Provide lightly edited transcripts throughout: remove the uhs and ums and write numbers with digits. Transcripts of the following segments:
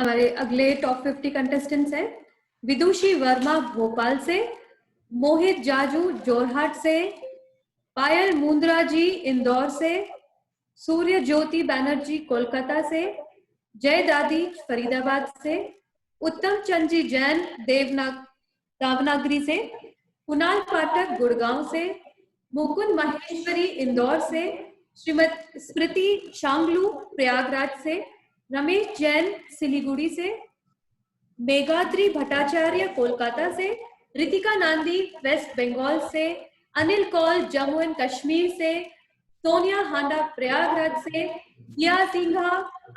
हमारे अगले top 50 contestants हैं विदुषी वर्मा भोपाल से, मोहित जाजू जोरहाट से, पायल मुंद्रा जी इंदौर से, सूर्य ज्योति बैनर्जी कोलकाता से, जय दादी फरीदाबाद से, उत्तम चंद जी जैन दावनागरी से, कुणाल पाठक गुड़गांव से, मुकुंद माहेश्वरी इंदौर से, श्रीमती स्मृति शांगलू प्रयागराज से, रमेश जैन सिलीगुड़ी से, मेघाद्री भट्टाचार्य कोलकाता से, रितिका नांदी वेस्ट बंगाल से, अनिल कौल जम्मू एंड कश्मीर से, सोनिया हांडा प्रयागराज से, किया सिंघा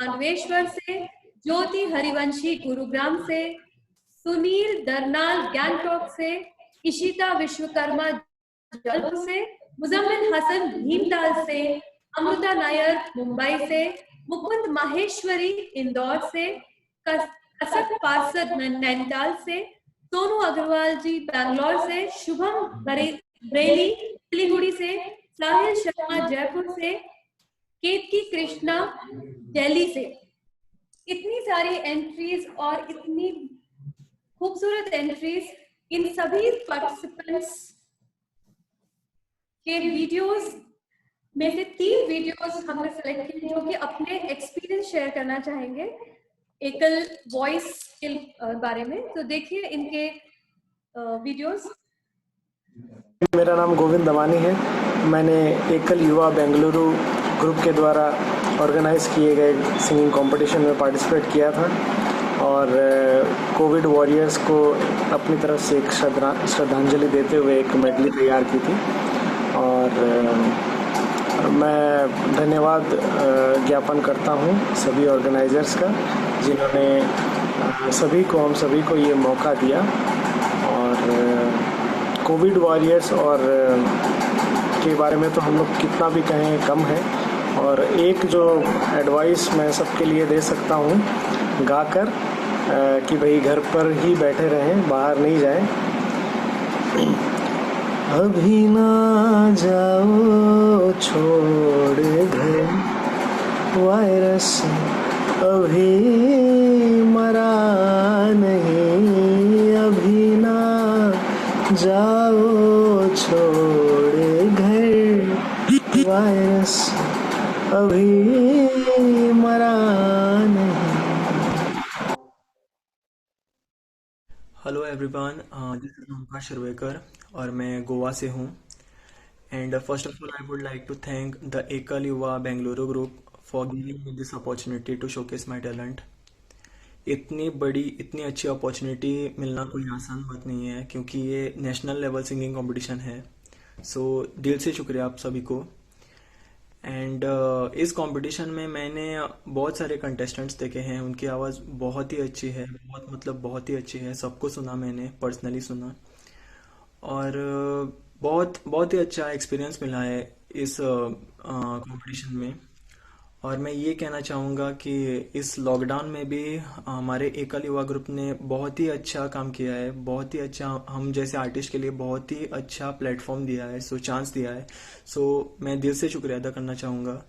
अन्वेश्वर से, ज्योति हरिवंशी गुरुग्राम से, सुनील दरनाल गैंगटॉक से, इशिता विश्वकर्मा जलपुर से, मुजम्मिल हसन भीमताल से, अमृता नायर मुंबई से, मुकुंद माहेश्वरी इंदौर से, कसक पार्षद नैनीताल से, सोनू अग्रवाल जी बैंगलोर से, शुभम बरेली सिलीगुड़ी से, साहिल शर्मा जयपुर से, केतकी कृष्णा दिल्ली से। इतनी सारी एंट्रीज और इतनी खूबसूरत एंट्रीज, इन सभी पार्टिसिपेंट्स के वीडियोस में से 3 वीडियोस हमने सेलेक्ट किए जो कि अपने एक्सपीरियंस शेयर करना चाहेंगे एकल वॉइस के बारे में। तो देखिए इनके वीडियोस। मेरा नाम गोविंद दवानी है। मैंने एकल युवा बेंगलुरु ग्रुप के द्वारा ऑर्गेनाइज किए गए सिंगिंग कंपटीशन में पार्टिसिपेट किया था और कोविड वॉरियर्स को अपनी तरफ से एक श्रद्धांजलि देते हुए एक मेडली तैयार की थी। और मैं धन्यवाद ज्ञापन करता हूँ सभी ऑर्गेनाइजर्स का जिन्होंने हम सभी को ये मौका दिया। और कोविड वॉरियर्स और के बारे में तो हम लोग कितना भी कहें कम है। और एक जो एडवाइस मैं सबके लिए दे सकता हूँ गाकर कि भाई घर पर ही बैठे रहें, बाहर नहीं जाएं। अभी ना जाओ छोड़ घर, वायरस अभी मरा नहीं, अभी ना जाओ छोड़ घर, वायरस अभी मरा नहीं। Hello everyone, this is Omkar Shirwekar और मैं गोवा से हूँ। And first of all I would like to thank the Ekal Yuva Bengaluru group for giving me this opportunity to showcase my talent. इतनी अच्छी अपॉर्चुनिटी मिलना कोई आसान बात नहीं है क्योंकि ये नेशनल लेवल सिंगिंग कंपटीशन है। सो दिल से शुक्रिया आप सभी को। एंड इस कंपटीशन में मैंने बहुत सारे कंटेस्टेंट्स देखे हैं, उनकी आवाज़ बहुत ही अच्छी है, बहुत ही अच्छी है। सबको सुना, मैंने पर्सनली सुना और बहुत ही अच्छा एक्सपीरियंस मिला है इस कंपटीशन में। और मैं ये कहना चाहूँगा कि इस लॉकडाउन में भी हमारे एकल युवा ग्रुप ने बहुत ही अच्छा काम किया है, बहुत ही अच्छा हम जैसे आर्टिस्ट के लिए बहुत ही अच्छा प्लेटफॉर्म दिया है, चांस दिया है। मैं दिल से शुक्रिया अदा करना चाहूँगा।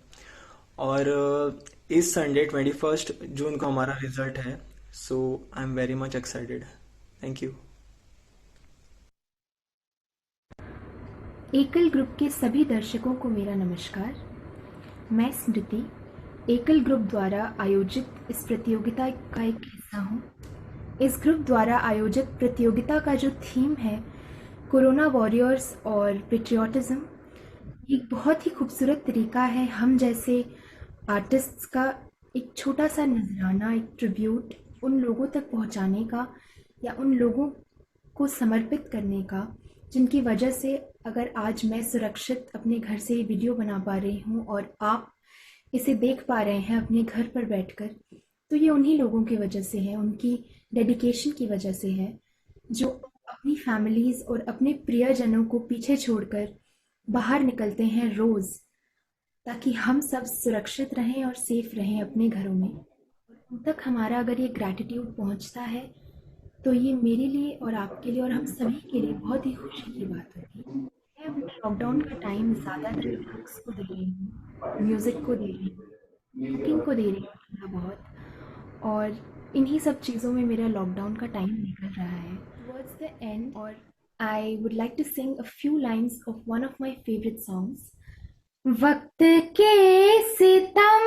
और इस संडे 21 जून को हमारा रिजल्ट है। I am very much excited. Thank you. एकल ग्रुप के सभी दर्शकों को मेरा नमस्कार। मैं स्मृति एकल ग्रुप द्वारा आयोजित इस प्रतियोगिता का एक हिस्सा हूँ। इस ग्रुप द्वारा आयोजित प्रतियोगिता का जो थीम है कोरोना वॉरियर्स और पेट्रियाटिज्म, एक बहुत ही खूबसूरत तरीका है हम जैसे आर्टिस्ट्स का एक छोटा सा नजराना, एक ट्रिब्यूट उन लोगों तक पहुँचाने का या उन लोगों को समर्पित करने का जिनकी वजह से अगर आज मैं सुरक्षित अपने घर से वीडियो बना पा रही हूँ और आप इसे देख पा रहे हैं अपने घर पर बैठकर, तो ये उन्हीं लोगों की वजह से है, उनकी डेडिकेशन की वजह से है जो अपनी फैमिलीज़ और अपने प्रियजनों को पीछे छोड़कर बाहर निकलते हैं रोज़ ताकि हम सब सुरक्षित रहें और सेफ रहें अपने घरों में। उन तक हमारा अगर ये ग्रैटिट्यूड पहुंचता है तो ये मेरे लिए और आपके लिए और हम सभी के लिए बहुत ही खुशी की बात होगी। मैं लॉकडाउन का टाइम ज़्यादातर बुक्स को दे रही हूँ, म्यूज़िक को दे रही हूँ, कुकिंग को दे रही हूँ थोड़ा बहुत। और इन्हीं सब चीज़ों में मेरा लॉकडाउन का टाइम निकल रहा है। टुवर्ड्स द एंड, और I would like to sing a few lines of one of my favourite songs. वक्त के सितम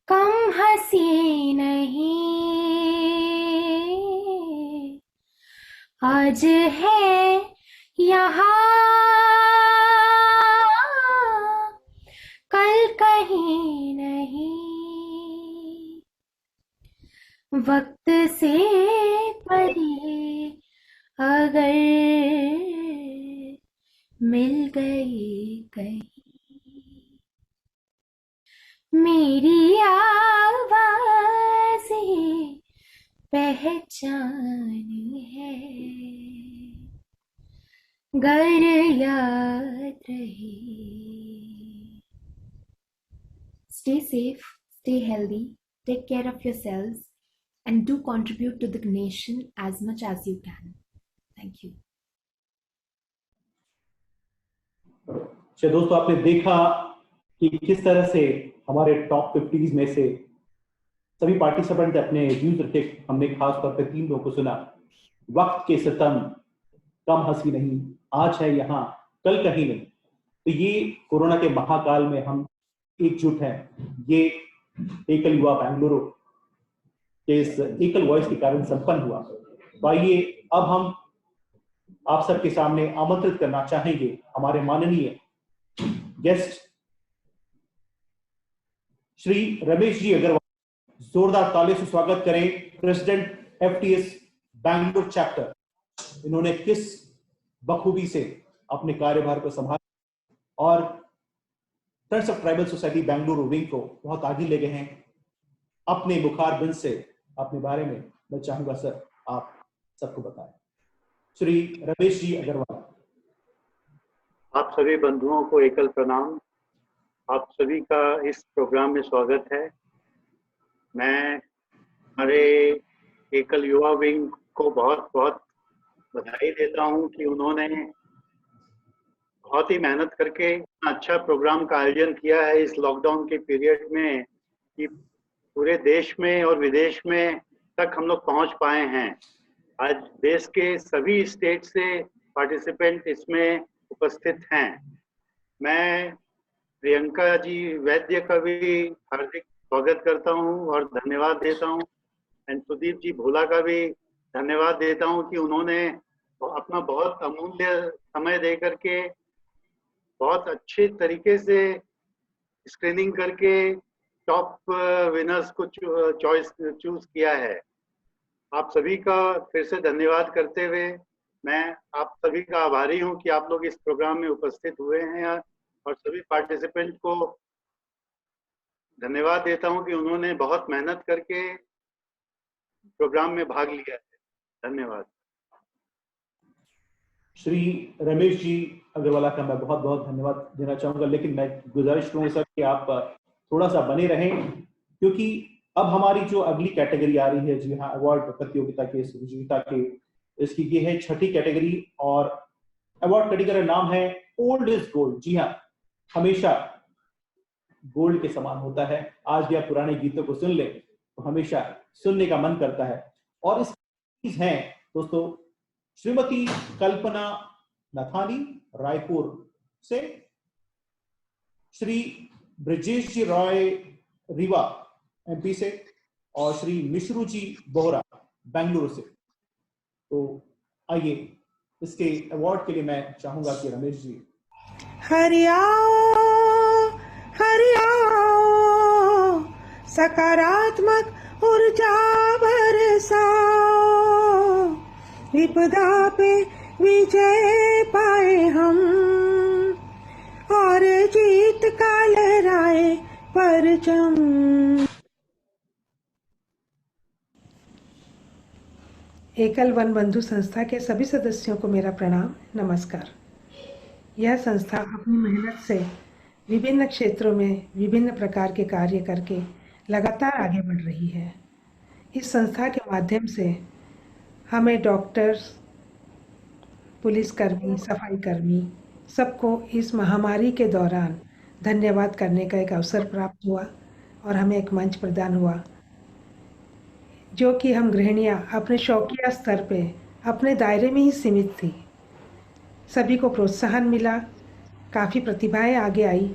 कम हंसी नहीं, आज है यहाँ कल कहीं नहीं। वक्त से परे अगर मिल गई कहीं, मेरी आवाज़ पहचान है, गर याद रहे। Stay safe, stay healthy, take care of yourselves, and do contribute to the nation as much as you can. Thank you. अच्छा दोस्तों, आपने देखा कि किस तरह से हमारे टॉप 50s में से सभी पार्टिसिपेंट अपने व्यूज रखे। हमने खास तौर पे 3 लोगों को सुना। वक्त के सितम कम हंसी नहीं, आज है यहाँ कल कहीं नहीं। तो ये कोरोना के महाकाल में हम एकजुट हैं। ये एकल युवा बेंगलुरु के इस एकल वॉइस के कारण संपन्न हुआ। तो आइए अब हम आप सबके सामने आमंत्रित करना चाहेंगे हमारे माननीय गेस्ट श्री रमेश जी अग्रवाल। जोरदार तालियों से स्वागत करें प्रेसिडेंट FTS बैंगलोर चैप्टर। इन्होंने किस बखूबी से अपने कार्यभार को संभाला और friends of tribal society Bengaluru wing को बहुत आगे ले गए हैं। अपने मुखारबिंद से अपने बारे में मैं चाहूंगा सर आप सबको बताएं। श्री रमेश जी अग्रवाल। आप सभी बंधुओं को एकल प्रणाम। आप सभी का इस प्रोग्राम में स्वागत है। मैं हमारे एकल युवा विंग को बहुत बहुत बधाई देता हूं कि उन्होंने बहुत ही मेहनत करके अच्छा प्रोग्राम का आयोजन किया है इस लॉकडाउन के पीरियड में, कि पूरे देश में और विदेश में तक हम लोग पहुंच पाए हैं। आज देश के सभी स्टेट से पार्टिसिपेंट इसमें उपस्थित हैं। मैं प्रियंका जी वैद्य का भी हार्दिक स्वागत करता हूं और धन्यवाद देता हूं, एंड सुदीप जी भोला का भी धन्यवाद देता हूं कि उन्होंने अपना बहुत अमूल्य समय दे करके बहुत अच्छे तरीके से स्क्रीनिंग करके टॉप विनर्स को चूज किया है। आप सभी का फिर से धन्यवाद करते हुए मैं आप सभी का आभारी हूं कि आप लोग इस प्रोग्राम में उपस्थित हुए हैं, और सभी पार्टिसिपेंट को धन्यवाद देता हूं कि उन्होंने बहुत मेहनत करके प्रोग्राम में भाग लिया है। धन्यवाद। श्री रमेश जी अग्रवाल का मैं बहुत बहुत धन्यवाद देना चाहूंगा, लेकिन मैं गुजारिश करूंगा सर कि आप थोड़ा सा बने रहें, क्योंकि अब हमारी जो अगली कैटेगरी आ रही है, जी हाँ, अवार्ड प्रतियोगिता के इस विजेता के, इसकी ये है 6ठी कैटेगरी और अवार्ड कैटेगरी का नाम है ओल्ड इज गोल्ड। जी हाँ, हमेशा गोल्ड के समान होता है। आज भी आप पुराने गीतों को सुन ले तो हमेशा सुनने का मन करता है। और इस हैं दोस्तों श्रीमती कल्पना नथानी रायपुर से, श्री ब्रजेश जी रॉय रीवा MP से, और श्री मिश्रू जी बोहरा बेंगलुरु से। तो आइए इसके अवार्ड के लिए मैं चाहूंगा कि रमेश जी। हरियाओ सकारात्मक ऊर्जा बरसाओ, विपदा पे विजय पाए हम और जीत का लहराए परचम। एकल वन बंधु संस्था के सभी सदस्यों को मेरा प्रणाम, नमस्कार। यह संस्था अपनी मेहनत से विभिन्न क्षेत्रों में विभिन्न प्रकार के कार्य करके लगातार आगे बढ़ रही है। इस संस्था के माध्यम से हमें डॉक्टर्स, पुलिसकर्मी, सफाई कर्मी सबको इस महामारी के दौरान धन्यवाद करने का एक अवसर प्राप्त हुआ और हमें एक मंच प्रदान हुआ, जो कि हम गृहिणियाँ अपने शौकिया स्तर पे अपने दायरे में ही सीमित थी। सभी को प्रोत्साहन मिला, काफ़ी प्रतिभाएं आगे आई,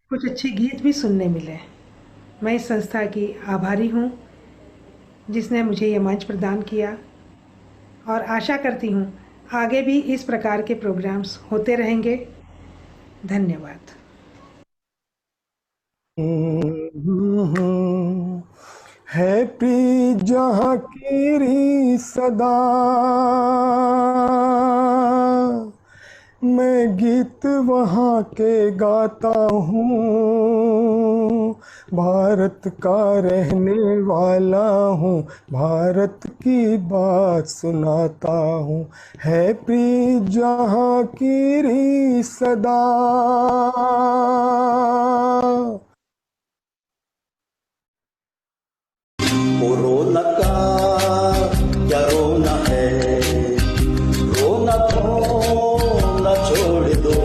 कुछ अच्छे गीत भी सुनने मिले। मैं इस संस्था की आभारी हूँ जिसने मुझे ये मंच प्रदान किया, और आशा करती हूँ आगे भी इस प्रकार के प्रोग्राम्स होते रहेंगे। धन्यवाद। हैप्पी जहाँ की सदा मैं गीत वहाँ के गाता हूँ, भारत का रहने वाला हूँ, भारत की बात सुनाता हूँ। हैप्पी जहाँ की सदा। कोरोना का क्या रोना है, रोना थोड़ा छोड़ दो,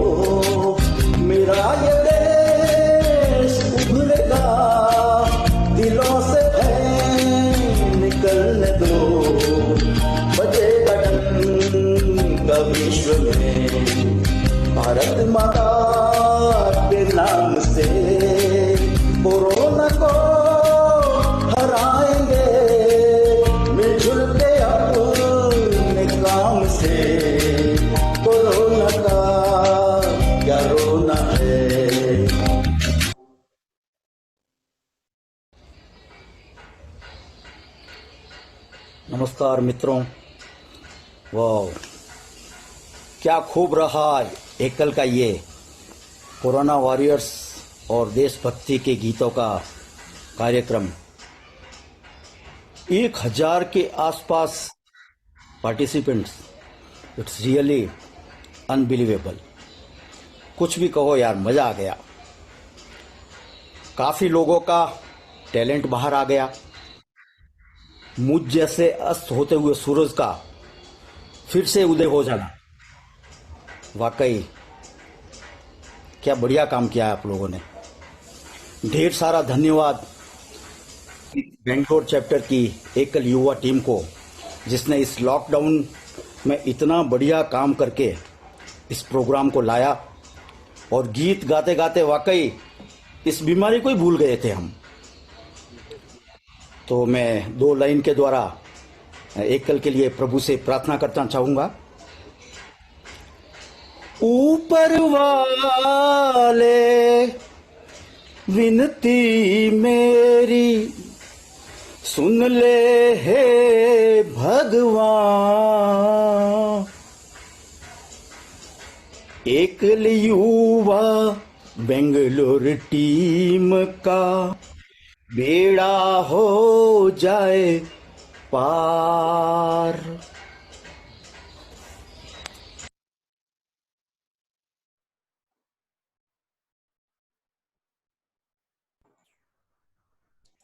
मेरा ये देश उभरेगा, दिलों से भय निकलने दो, बजेगा डंका विश्व में, भारत माता के नाम से कोरोना को हराएंगे, मिलजुल के अपने काम से, कोरोना का क्या रोना है। नमस्कार मित्रों, वाह क्या खूब रहा एकल का ये कोरोना वॉरियर्स और देशभक्ति के गीतों का कार्यक्रम। 1000 के आसपास पार्टिसिपेंट्स, इट्स रियली अनबिलीवेबल। कुछ भी कहो यार, मजा आ गया। काफी लोगों का टैलेंट बाहर आ गया। मुझ जैसे अस्त होते हुए सूरज का फिर से उदय हो जाना, वाकई क्या बढ़िया काम किया है आप लोगों ने। ढेर सारा धन्यवाद बेंगलोर चैप्टर की एकल युवा टीम को, जिसने इस लॉकडाउन में इतना बढ़िया काम करके इस प्रोग्राम को लाया, और गीत गाते गाते वाकई इस बीमारी को ही भूल गए थे हम। तो मैं 2 लाइन के द्वारा एकल के लिए प्रभु से प्रार्थना करना चाहूंगा। ऊपर वाले विनती मेरी सुन ले हे भगवान, एकल युवा बेंगलोर टीम का बेड़ा हो जाए पार।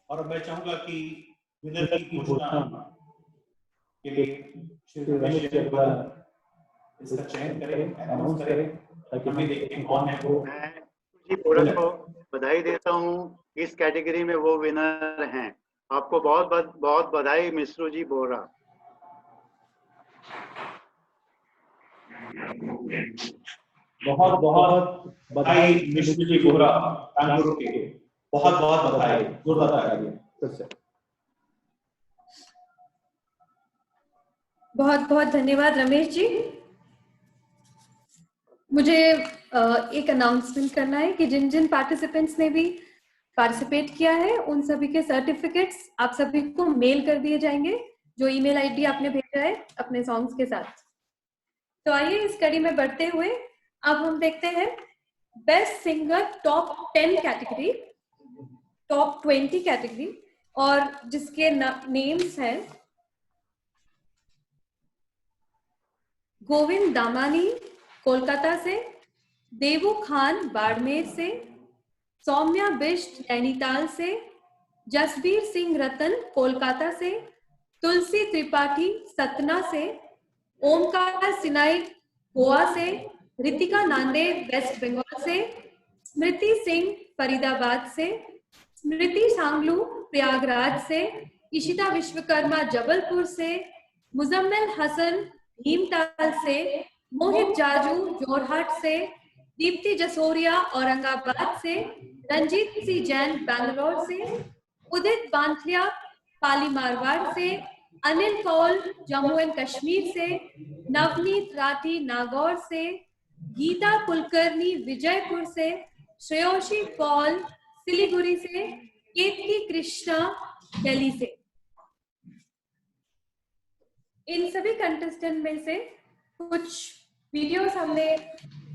और मैं चाहूंगा कि विनर की घोषणा के लिए श्री रमेश जी अग्रवाल इसका चयन करें, अनाउंस करें, ताकि हम देखें कौन है वो। मैं जी बोरा को बधाई देता हूँ, इस कैटेगरी में वो विनर हैं। आपको बहुत बहुत बधाई मिश्रू जी बोरा। बहुत बहुत बधाई मिश्रू जी बोरा, कानपुर के। बहुत बहुत बधाई, जोरदार तालियां। बहुत बहुत धन्यवाद रमेश जी। मुझे एक अनाउंसमेंट करना है कि जिन जिन पार्टिसिपेंट्स ने भी पार्टिसिपेट किया है उन सभी के सर्टिफिकेट्स आप सभी को मेल कर दिए जाएंगे, जो ईमेल आईडी आपने भेजा है अपने सॉन्ग्स के साथ। तो आइए इस कड़ी में बढ़ते हुए अब हम देखते हैं best singer top 10 category, top 20 category, और जिसके नेम्स हैं गोविंद दामानी कोलकाता से, देवू खान बाड़मेर से, सौम्या बिष्ट नैनीताल से, जसबीर सिंह रतन कोलकाता से, तुलसी त्रिपाठी सतना से, ओमकार सिनाई गोवा से, रितिका नांदे वेस्ट बंगाल से, स्मृति सिंह फरीदाबाद से, स्मृति सांगलू प्रयागराज से, इशिता विश्वकर्मा जबलपुर से, मुजम्मिल हसन भीमताल से, मोहित जाजू जोरहाट से, दीप्ति जसोरिया औरंगाबाद से, रंजीत सी जैन बैंगलोर से, उदित बांथलिया पाली मारवाड़ से, अनिल कौल जम्मू एंड कश्मीर से, नवनीत राठी नागौर से, गीता कुलकर्णी विजयपुर से, श्रेयोशी पॉल सिलीगुड़ी से, केतकी कृष्णा दिल्ली से। इन सभी कंटेस्टेंट में से कुछ वीडियोस हमने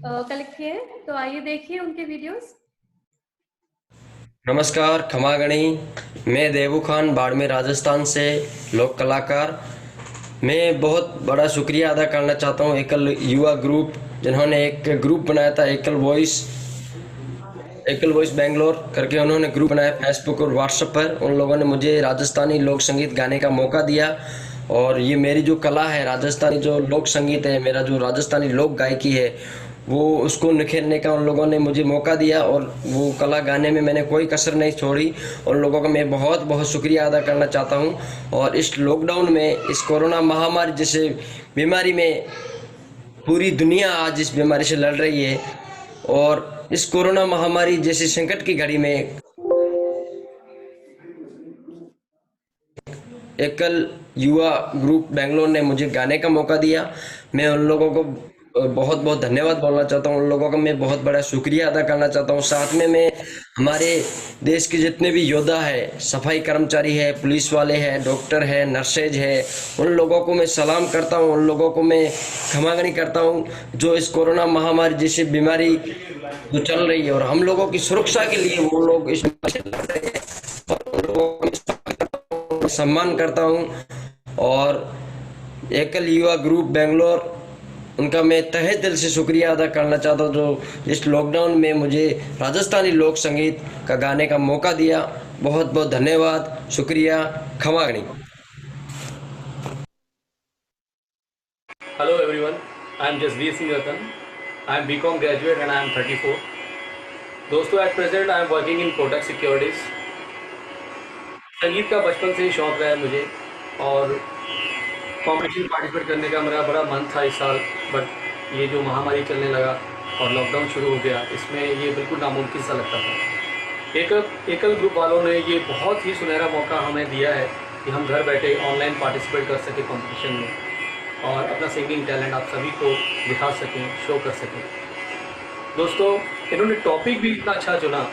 कलेक्ट किए हैं, तो आइए देखिए उनके वीडियोस। नमस्कार, खमागणी। मैं देवू खान बाड़मेर राजस्थान से, लोक कलाकार। मैं बहुत बड़ा शुक्रिया अदा करना चाहता हूँ एकल युवा ग्रुप, जिन्होंने एक ग्रुप बनाया था एकल वॉइस बेंगलोर करके। उन्होंने ग्रुप बनाया फेसबुक और व्हाट्सएप पर। उन लोगों ने मुझे राजस्थानी लोक संगीत गाने का मौका दिया, और ये मेरी जो कला है, राजस्थानी जो लोक संगीत है, मेरा जो राजस्थानी लोक गायकी है, वो उसको निखेरने का उन लोगों ने मुझे मौका दिया, और वो कला गाने में मैंने कोई कसर नहीं छोड़ी। उन लोगों का मैं बहुत बहुत शुक्रिया अदा करना चाहता हूँ। और इस लॉकडाउन में, इस कोरोना महामारी जैसे बीमारी में पूरी दुनिया आज इस बीमारी से लड़ रही है, और इस कोरोना महामारी जैसी संकट की घड़ी में एकल युवा ग्रुप बेंगलोर ने मुझे गाने का मौका दिया। मैं उन लोगों को बहुत बहुत धन्यवाद बोलना चाहता हूँ। उन लोगों का मैं बहुत बड़ा शुक्रिया अदा करना चाहता हूँ। साथ में मैं हमारे देश के जितने भी योद्धा है, सफाई कर्मचारी है, पुलिस वाले हैं, डॉक्टर है, नर्सेज है, उन लोगों को मैं सलाम करता हूँ। उन लोगों को मैं खमागणी करता हूँ, जो इस कोरोना महामारी जैसी बीमारी जो चल रही है, और हम लोगों की सुरक्षा के लिए वो लोग इस बीमारी से लड़ रहे हैं, और उन लोगों को सम्मान करता हूँ। और एकल युवा ग्रुप बेंगलोर, उनका मैं तहे दिल से शुक्रिया अदा करना चाहता हूँ, जो इस लॉकडाउन में मुझे राजस्थानी लोक संगीत का गाने का मौका दिया। बहुत बहुत धन्यवाद, शुक्रिया, खमागणी। Hello everyone, I am Jasveer Singh Ratan. I am BCom graduate and I am 34. दोस्तों, at present I am working in Kotak Securities. संगीत का बचपन से ही शौक रहा है मुझे, और कॉम्पिटिशन पार्टिसिपेट करने का मेरा बड़ा मन था इस साल, बट ये जो महामारी चलने लगा और लॉकडाउन शुरू हो गया, इसमें ये बिल्कुल नामुमकिन सा लगता था। एकल ग्रुप वालों ने ये बहुत ही सुनहरा मौका हमें दिया है कि हम घर बैठे ऑनलाइन पार्टिसिपेट कर सकें कॉम्पिटिशन में, और अपना सिंगिंग टैलेंट आप सभी को दिखा सकें, शो कर सकें। दोस्तों, इन्होंने टॉपिक भी इतना अच्छा चुना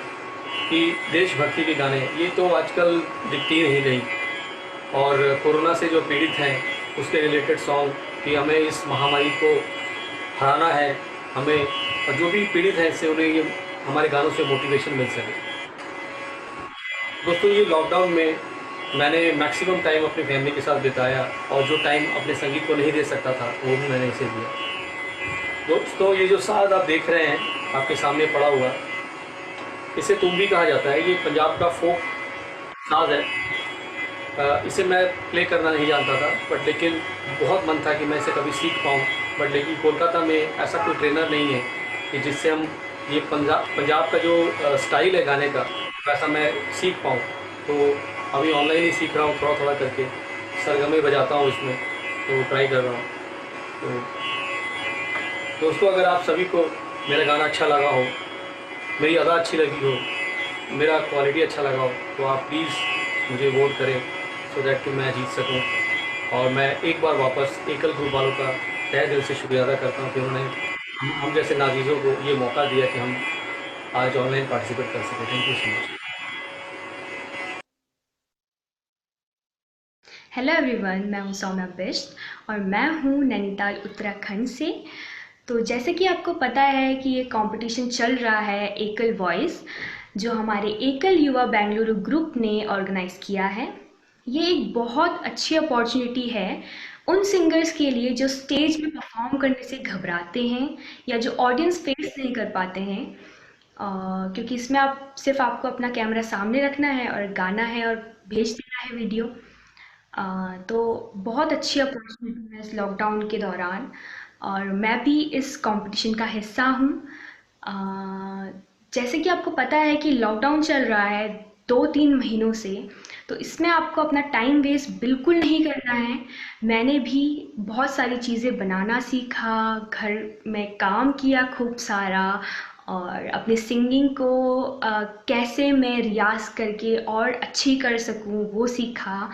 कि देशभक्ति के गाने, ये तो आजकल दिखती नहीं गई, और कोरोना से जो पीड़ित हैं उसके रिलेटेड सॉन्ग कि हमें इस महामारी को हराना है, हमें, और जो भी पीड़ित हैं इससे उन्हें ये हमारे गानों से मोटिवेशन मिल सके। दोस्तों, ये लॉकडाउन में मैंने मैक्सिमम टाइम अपनी फैमिली के साथ बिताया, और जो टाइम अपने संगीत को नहीं दे सकता था वो भी मैंने इसे दिया। दोस्तों, ये जो साज आप देख रहे हैं आपके सामने पड़ा हुआ, इसे तुम्बी कहा जाता है। ये पंजाब का फोक साज है। इसे मैं प्ले करना नहीं जानता था, बट लेकिन बहुत मन था कि मैं इसे कभी सीख पाऊँ, बट लेकिन कोलकाता में ऐसा कोई ट्रेनर नहीं है कि जिससे हम ये पंजाब का जो स्टाइल है गाने का, वैसा मैं सीख पाऊँ। तो अभी ऑनलाइन ही सीख रहा हूँ, थोड़ा थोड़ा करके सरगमे बजाता हूँ इसमें, तो ट्राई कर रहा हूँ। तो दोस्तों, अगर आप सभी को मेरा गाना अच्छा लगा हो, मेरी अदा अच्छी लगी हो, मेरा क्वालिटी अच्छा लगा हो, तो आप प्लीज़ मुझे वोट करें, सो दैट कि मैं जीत सकूं। और मैं एक बार वापस एकल ग्रुप वालों का तहे दिल से शुक्रिया अदा करता हूं कि उन्होंने हम जैसे नाज़ीज़ों को ये मौका दिया कि हम आज ऑनलाइन पार्टिसिपेट कर सकें। Thank you so much. Hello everyone, मैं हूँ सौम्या बिष्ट और मैं हूँ नैनीताल उत्तराखंड से। तो जैसे कि आपको पता है कि ये कंपटीशन चल रहा है एकल वॉइस, जो हमारे एकल युवा बेंगलुरु ग्रुप ने ऑर्गेनाइज़ किया है। ये एक बहुत अच्छी अपॉर्चुनिटी है उन सिंगर्स के लिए जो स्टेज में परफॉर्म करने से घबराते हैं या जो ऑडियंस फेस नहीं कर पाते हैं, क्योंकि इसमें आपको अपना कैमरा सामने रखना है और गाना है और भेज देना है वीडियो। तो बहुत अच्छी अपॉर्चुनिटी है इस लॉकडाउन के दौरान, और मैं भी इस कंपटीशन का हिस्सा हूँ। जैसे कि आपको पता है कि लॉकडाउन चल रहा है, 2-3 महीनों से, तो इसमें आपको अपना टाइम वेस्ट बिल्कुल नहीं करना है। मैंने भी बहुत सारी चीज़ें बनाना सीखा, घर में काम किया खूब सारा, और अपने सिंगिंग को कैसे मैं रियाज़ करके और अच्छी कर सकूं वो सीखा।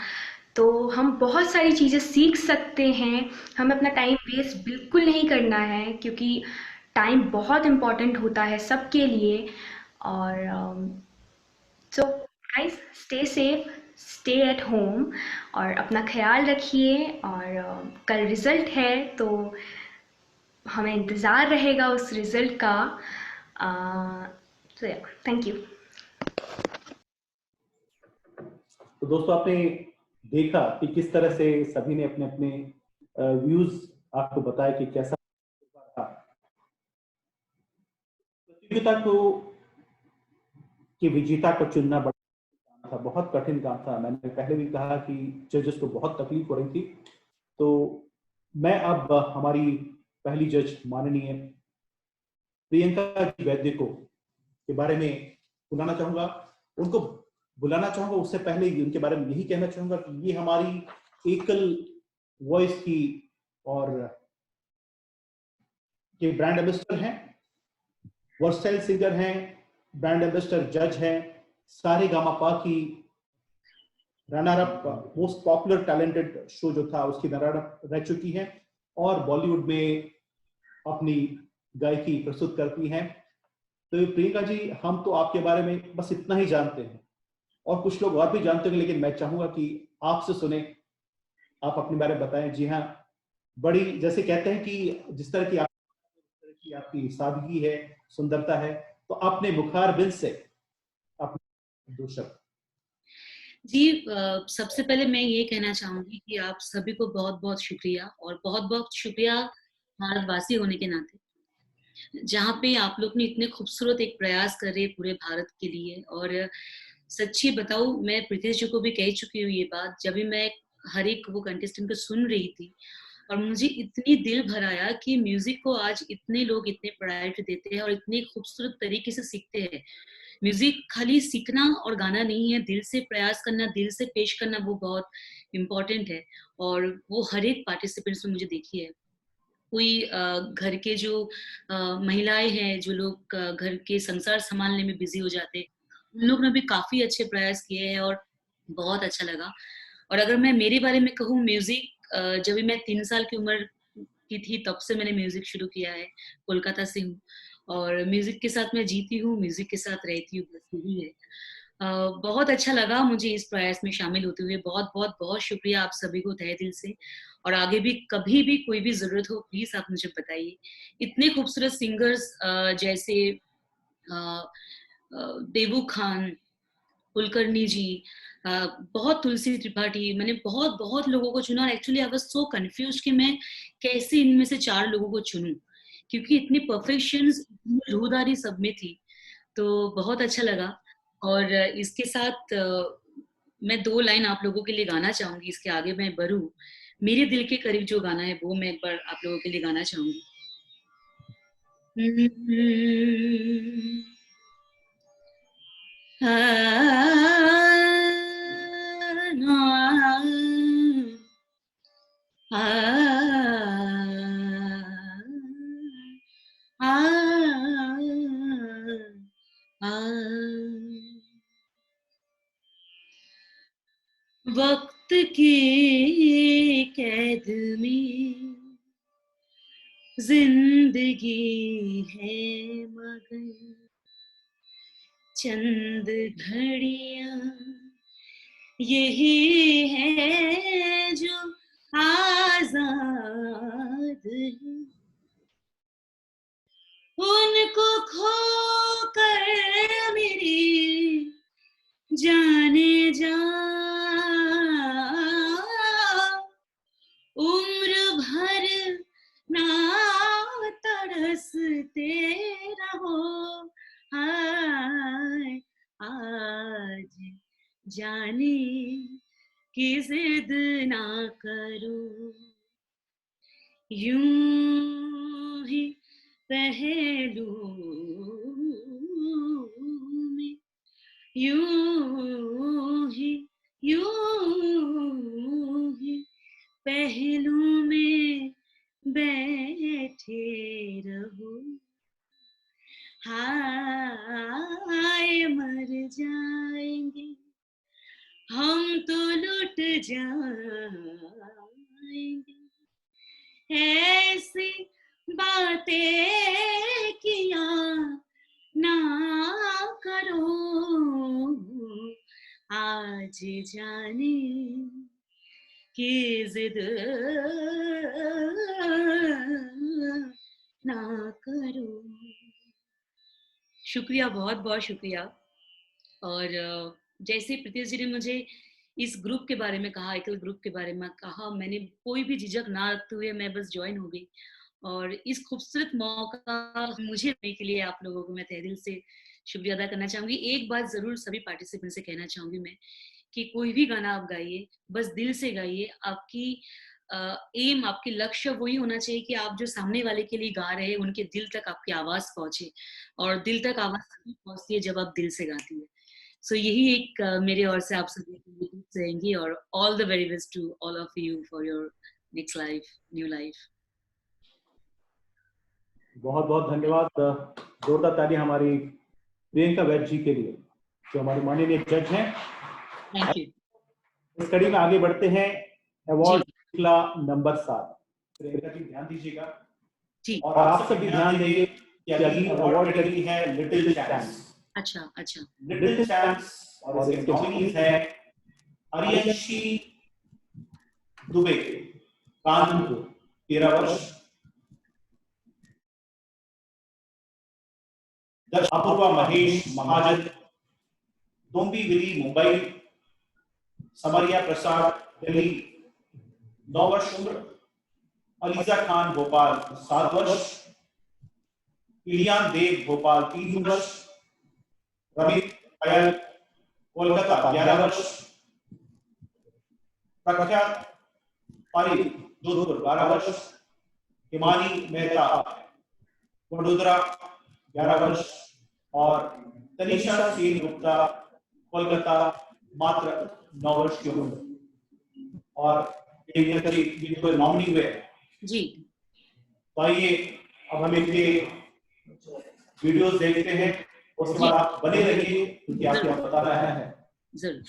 तो हम बहुत सारी चीज़ें सीख सकते हैं, हमें अपना टाइम वेस्ट बिल्कुल नहीं करना है, क्योंकि टाइम बहुत इम्पोर्टेंट होता है सबके लिए। और so guys, stay safe, stay at home, और अपना ख्याल रखिए। और कल रिज़ल्ट है, तो हमें इंतज़ार रहेगा उस रिज़ल्ट का। तो थैंक यू। तो दोस्तों, आपने देखा कि किस तरह से सभी ने अपने अपने व्यूज आपको बताया कि कैसा था प्रतियोगिता को, कि विजेता को चुनना बड़ा काम था, बहुत कठिन काम था। मैंने पहले भी कहा कि जजेस को बहुत तकलीफ हो रही थी। तो मैं अब हमारी पहली जज माननीय प्रियंका जी वैद्य को के बारे में बुलाना चाहूंगा। उनको बुलाना चाहूंगा, उससे पहले उनके बारे में यही कहना चाहूंगा कि ये हमारी एकल वॉइस की और ये ब्रांड एम्बेसडर हैं, वर्सटाइल सिंगर हैं, ब्रांड एम्बेसडर जज हैं, सारे गामापा की runner up most popular talented show जो था उसकी रनर अप रह चुकी हैं, और बॉलीवुड में अपनी गायकी प्रस्तुत करती हैं। तो प्रियंका जी, हम तो आपके बारे में बस इतना ही जानते हैं, और कुछ लोग और भी जानते हैं, लेकिन मैं चाहूंगा कि आपसे सुने, आप अपने बारे में बताएं। जी हाँ, बड़ी, जैसे कहते हैं कि जिस तरह की आपकी सादगी है, सुंदरता है, तो अपने मुखारबिंद से अपने दो शब्द। जी, सबसे पहले मैं ये कहना चाहूंगी कि आप सभी को बहुत बहुत शुक्रिया, और बहुत बहुत शुक्रिया भारतवासी होने के नाते, जहाँ पे आप लोग ने इतने खूबसूरत एक प्रयास कर रहे हैं पूरे भारत के लिए। और सच्ची बताऊं, मैं प्रीतेश जी को भी कह चुकी हूँ ये बात, जब भी मैं हर एक वो कंटेस्टेंट को सुन रही थी, और मुझे इतनी दिल भर आया कि म्यूजिक को आज इतने लोग इतने प्रायोरिटी देते हैं और इतने खूबसूरत तरीके से सीखते हैं। म्यूजिक खाली सीखना और गाना नहीं है, दिल से प्रयास करना, दिल से पेश करना, वो बहुत इम्पोर्टेंट है। और वो हर एक पार्टिसिपेंट्स में मुझे देखी है। कोई घर के जो महिलाएं हैं, जो लोग घर के संसार संभालने में बिजी हो जाते हैं, उन लोग ने भी काफी अच्छे प्रयास किए हैं और बहुत अच्छा लगा। और अगर मैं मेरे बारे में कहूँ, म्यूजिक जब भी मैं 3 साल की उम्र की थी तब से मैंने म्यूजिक शुरू किया है। कोलकाता से हूँ और म्यूजिक के साथ मैं जीती हूँ, म्यूजिक के साथ रहती हूँ, बस यही है। बहुत अच्छा लगा मुझे इस प्रयास में शामिल होते हुए। बहुत बहुत बहुत शुक्रिया आप सभी को तहे दिल से। और आगे भी कभी भी कोई भी जरूरत हो, प्लीज आप मुझे बताइए। इतने खूबसूरत सिंगर्स जैसे देवू खान, कुलकर्णी जी, बहुत तुलसी त्रिपाठी, मैंने बहुत बहुत लोगों को चुना। Actually I was so confuse कि मैं कैसे इनमें से 4 लोगों को चुनूं, क्योंकि इतनी परफेक्शंस, इतनी रूहदारी सब में थी। तो बहुत अच्छा लगा। और इसके साथ मैं 2 लाइन आप लोगों के लिए गाना चाहूंगी। इसके आगे मैं बढ़ूं, मेरे दिल के करीब जो गाना है वो मैं एक बार आप लोगों के लिए गाना चाहूंगी। वक्त की कैद में जिंदगी है मगर, चंद घड़ियां यही है जो आजाद है। उनको खो कर मेरी जाने जा, उम्र भर ना तरसते रहो। हाय, आज जाने की जिद ना करो, यूं ही पहलू में यूं ही पहलू में बैठे रहो, हाय मर जाएंगे हम तो लुट जाएंगे, ऐसी बातें किया ना करो, आज जाने की जिद ना करो। शुक्रिया, बहुत बहुत शुक्रिया। और जैसे प्रीतिश जी ने मुझे इस ग्रुप के बारे में कहा, एकल ग्रुप के बारे में कहा, मैंने कोई भी झिझक ना रखते हुए मैं बस ज्वाइन हो गई। और इस खूबसूरत मौका मुझे देने के लिए आप लोगों को मैं तहे दिल से शुक्रिया अदा करना चाहूंगी। एक बात जरूर सभी पार्टिसिपेंट से कहना चाहूंगी मैं कि कोई भी गाना आप गाइए, बस दिल से गाइए। आपकी एम, आपकी लक्ष्य वही होना चाहिए कि आप जो सामने वाले के लिए गा रहे हैं उनके दिल तक आपकी आवाज पहुंचे, और दिल तक आवाज तभी पहुंचती है जब आप दिल से गाती है। सो यही एक मेरे ओर से आप सभी को रहेंगी। और all the very best to all of you for your next life, new life. बहुत बहुत धन्यवाद। जोरदार ताली हमारी प्रियंका वैद्य जी के लिए, जो हमारी माननीय जज हैं। Thank you. इस कड़ी में आगे बढ़ते हैं। अवार्ड नंबर 7, प्रियंका जी ध्यान दीजिएगा और आप सभी ध्यान देंगे कि अगली अवार्ड कैटेगरी है लिटिल चैंप्स। अच्छा, लिटिल चैंप्स, और इसके नॉमिनीज है अरियंशी दुबे, कानपुर 13 वर्ष, अपूर्वा महेश महाजन, डोंबिवली मुंबई, समरिया प्रसाद दिल्ली 9 वर्ष उम्र, अलीजा खान भोपाल 7 वर्ष, इलियान देव भोपाल 3 वर्ष, रमित पायल कोलकाता 11 वर्ष, प्रख्यात पारी जोधपुर 12 वर्ष, हिमानी मेहता वडोदरा 11 वर्ष, और तनिषा सेन गुप्ता कोलकाता मात्र 9 वर्ष की उम्र। और जिनको नॉमिनी हुए जी, तो आइए अब हम इनके वीडियोस देखते हैं, उसके बाद आप बने रहिए क्योंकि आपको बताना है जरूर।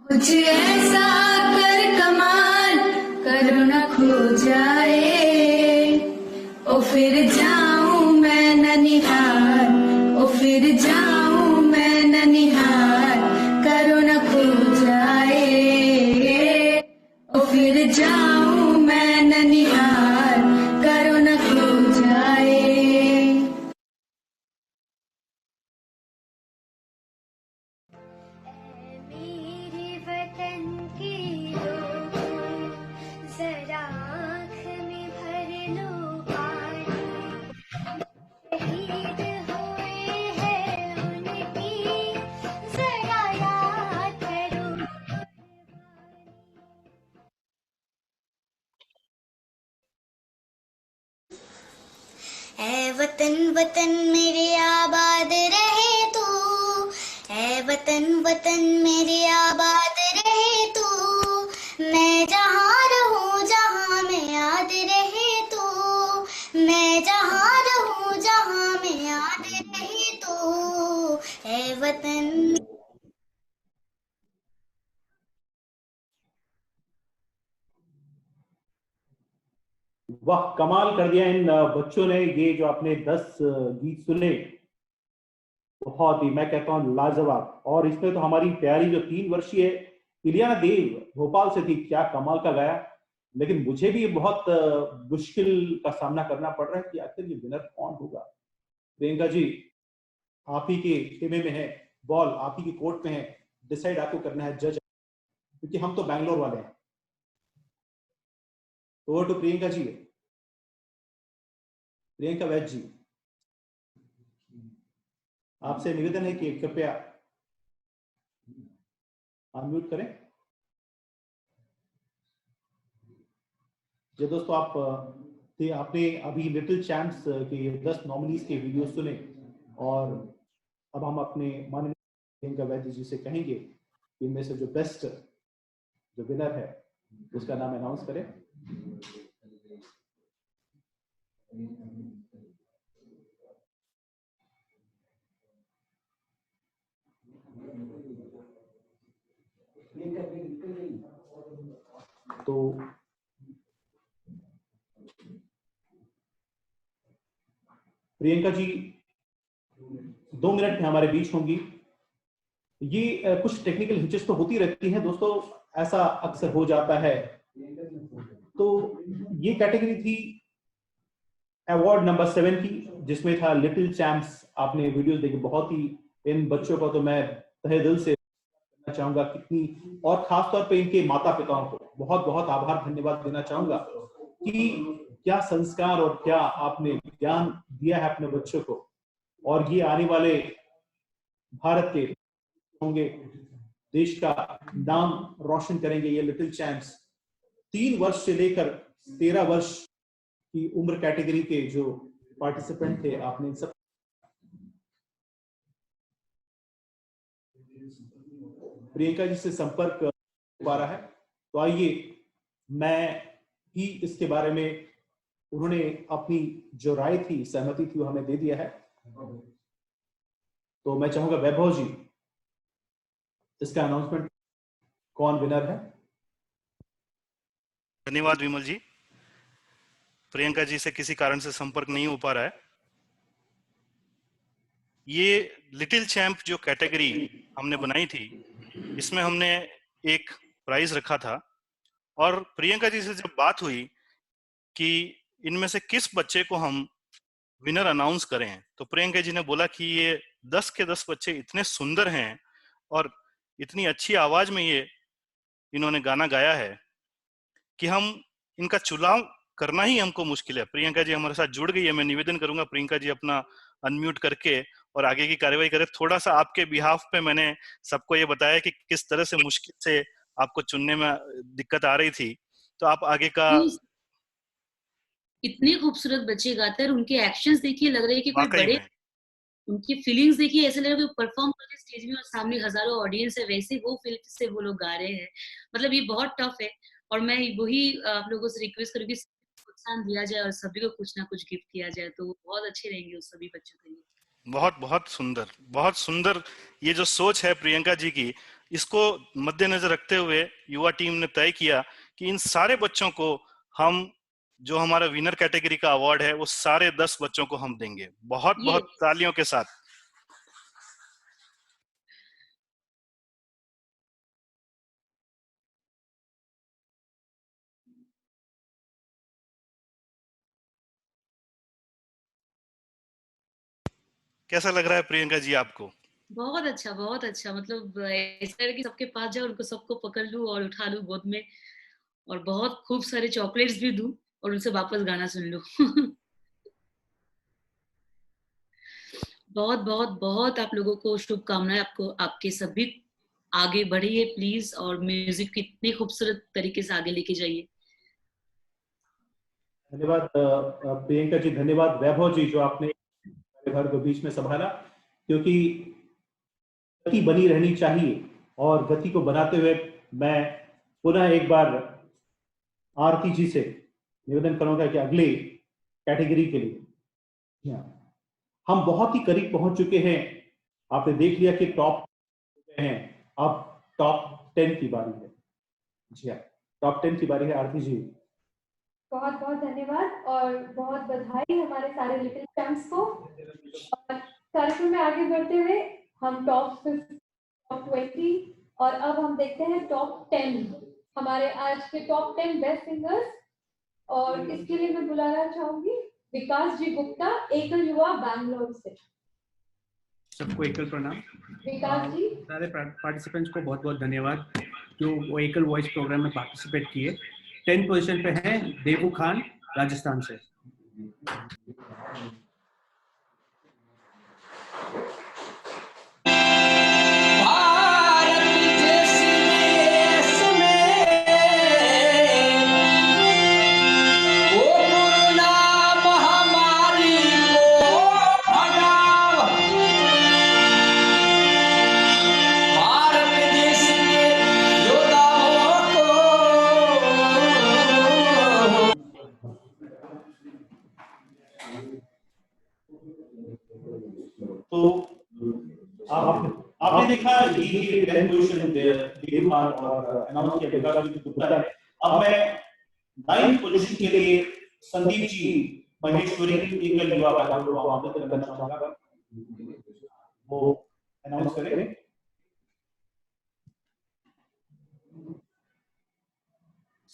कुछ ऐसा कर कमाल करो न खो जाए, ओ फिर जाऊं मैं ननिहाल, ओ फिर जाऊं मैं ननिहाल, करो न खो जाए, ओ फिर जाऊं मैं ननिहाल, करो न खो जाए। मेरे वतन की लोगों, जरा आँख में भर लो पानी, शहीद हुए हैं उनकी, जरा याद करो ऐ वतन वतन मेरे आबाद रहे तू, ऐ वतन वतन मेरे आबाद रहे तू, मैं जहाँ रहूँ जहाँ में याद रहे तू, मैं जहाँ रहूँ जहाँ में याद रहे तू, ऐ वतन। वाह, कमाल कर दिया इन बच्चों ने। ये जो आपने 10 गीत सुने, बहुत ही, मैं कहता हूँ, लाजवाब। और इसमें तो हमारी प्यारी जो 3 वर्षीय इलियाना देव भोपाल से थी, क्या कमाल का गाया। लेकिन मुझे भी बहुत मुश्किल का सामना करना पड़ रहा है कि आखिर ये विनर कौन होगा। प्रियंका जी, आप ही के खेमे में है बॉल, आप ही के कोर्ट में है, डिसाइड आपको करना है, जज, क्योंकि हम तो बैंगलोर वाले हैं। Over to Priyanka ji. प्रियंका वैद जी, आपसे निवेदन है कि कृपया अनम्यूट करें। जो दोस्तों, आपने अभी लिटिल चैंप्स के 10 नॉमिनीज के वीडियो सुने, और अब हम अपने माननीय प्रियंका वैद्य जी से कहेंगे कि इनमें से जो बेस्ट, जो विनर है, उसका नाम अनाउंस करें। तो प्रियंका जी 2 मिनट में हमारे बीच होंगी। ये कुछ टेक्निकल हिचेस तो होती रहती हैं दोस्तों, ऐसा अक्सर हो जाता है। तो ये कैटेगरी थी अवार्ड नंबर 7 की, जिसमें था लिटिल चैंप्स। आपने वीडियो देखी, बहुत ही, इन बच्चों का तो मैं तहे दिल से करना चाहूंगा कितनी, और खासतौर पे इनके माता पिताओं को बहुत बहुत आभार धन्यवाद देना चाहूंगा कि क्या संस्कार और क्या आपने ज्ञान दिया है अपने बच्चों को। और ये आने वाले भारत के होंगे, देश का नाम रोशन करेंगे। ये लिटिल चैंप्स 3 वर्ष से लेकर 13 वर्ष की उम्र कैटेगरी के जो पार्टिसिपेंट थे, आपने सब प्रियंका जी से संपर्क हो पा रहा है। तो आइए, मैं ही इसके बारे में, उन्होंने अपनी जो राय थी, सहमति थी, वो हमें दे दिया है। तो मैं चाहूंगा वैभव जी, इसका अनाउंसमेंट, कौन विनर है। धन्यवाद विमल जी। प्रियंका जी से किसी कारण से संपर्क नहीं हो पा रहा है। ये लिटिल चैंप जो कैटेगरी हमने बनाई थी, इसमें हमने एक प्राइज रखा था, और प्रियंका जी से जब बात हुई कि इनमें से किस बच्चे को हम विनर अनाउंस करें, तो प्रियंका जी ने बोला कि ये 10 के 10 बच्चे इतने सुंदर हैं और इतनी अच्छी आवाज में ये इन्होंने गाना गाया है कि हम इनका चुनाव करना ही हमको मुश्किल है। प्रियंका जी हमारे साथ जुड़ गई है। मैं निवेदन करूंगा प्रियंका जी अपना अनम्यूट करके और आगे की कार्यवाही करें। थोड़ा सा आपके बिहाफ पे मैंने सबको ये बताया कि किस तरह से मुश्किल से आपको चुनने में दिक्कत आ रही थी, तो आप आगे का। इतने खूबसूरत बच्चे गाते हैं, उनके एक्शंस देखिए, लग रहे हैं कि कोई बड़े, उनकी फीलिंग्स देखिए, ऐसे लग रहा है कि परफॉर्म कर रहे स्टेज में और सामने हजारों ऑडियंस है, वैसे वो फील से वो लोग गा रहे हैं। मतलब ये बहुत टफ है, और मैं वही आप लोगों से रिक्वेस्ट करूंगी प्रोत्साहन दिया जाए और सभी को कुछ ना कुछ गिफ्ट किया जाए, तो वो बहुत अच्छे रहेंगे उस सभी बच्चों के लिए। बहुत बहुत सुंदर ये जो सोच है प्रियंका जी की, इसको मद्देनजर रखते हुए युवा टीम ने तय किया कि इन सारे बच्चों को हम, जो हमारा विनर कैटेगरी का अवार्ड है, वो सारे 10 बच्चों को हम देंगे। बहुत तालियों के साथ। कैसा लग रहा है प्रियंका जी आपको? बहुत अच्छा। मतलब ऐसा है कि सबके पास जाओ, उनको सबको पकड़ लूं और उठा लूं गोद में, और बहुत खूब सारे चॉकलेट्स भी दूं और उनसे वापस गाना सुन लूं। बहुत आप लोगों को शुभकामनाएं। आपको, आपके सभी आगे बढ़िए प्लीज, और म्यूजिक को इतने खूबसूरत तरीके से आगे लेके जाइए। धन्यवाद प्रियंका जी, धन्यवाद वैभव जी जो आपने घर को बीच में संभाला, क्योंकि गति बनी रहनी चाहिए। और गति को बनाते हुए मैं पुनः एक बार आरती जी से निवेदन करूंगा कि अगले कैटेगरी के लिए हम बहुत ही करीब पहुंच चुके हैं। आपने देख लिया कि टॉप हैं, अब टॉप 10 की बारी है। जी हाँ, टॉप 10 की बारी है। आरती जी, बहुत बहुत धन्यवाद और बहुत बधाई हमारे सारे लिटिल चैंप्स को। और कार्यक्रम में आगे बढ़ते हुए हम टॉप 20 और अब हम देखते हैं टॉप 10, हमारे आज के टॉप 10 बेस्ट सिंगर्स। और इसके लिए मैं बुलाना चाहूंगी विकास जी गुप्ता, एकल युवा बैंगलोर से। सबको एकल प्रणाम। विकास जी, सारे पार्टिसिपेंट्स को बहुत बहुत धन्यवाद जो वो एकल वॉइस प्रोग्राम में पार्टिसिपेट किए। 10 पोजीशन पे हैं देवू खान राजस्थान से। तो आपने देखा ये 10 पोजीशन देव खान और अनाउंस किया विकास जी गुप्ता ने। अब मैं 9 पोजीशन के लिए संदीप जी महेश्वरी एकल युवा बैंगलोर को आमंत्रित करना चाहूंगा, वो अनाउंस करें।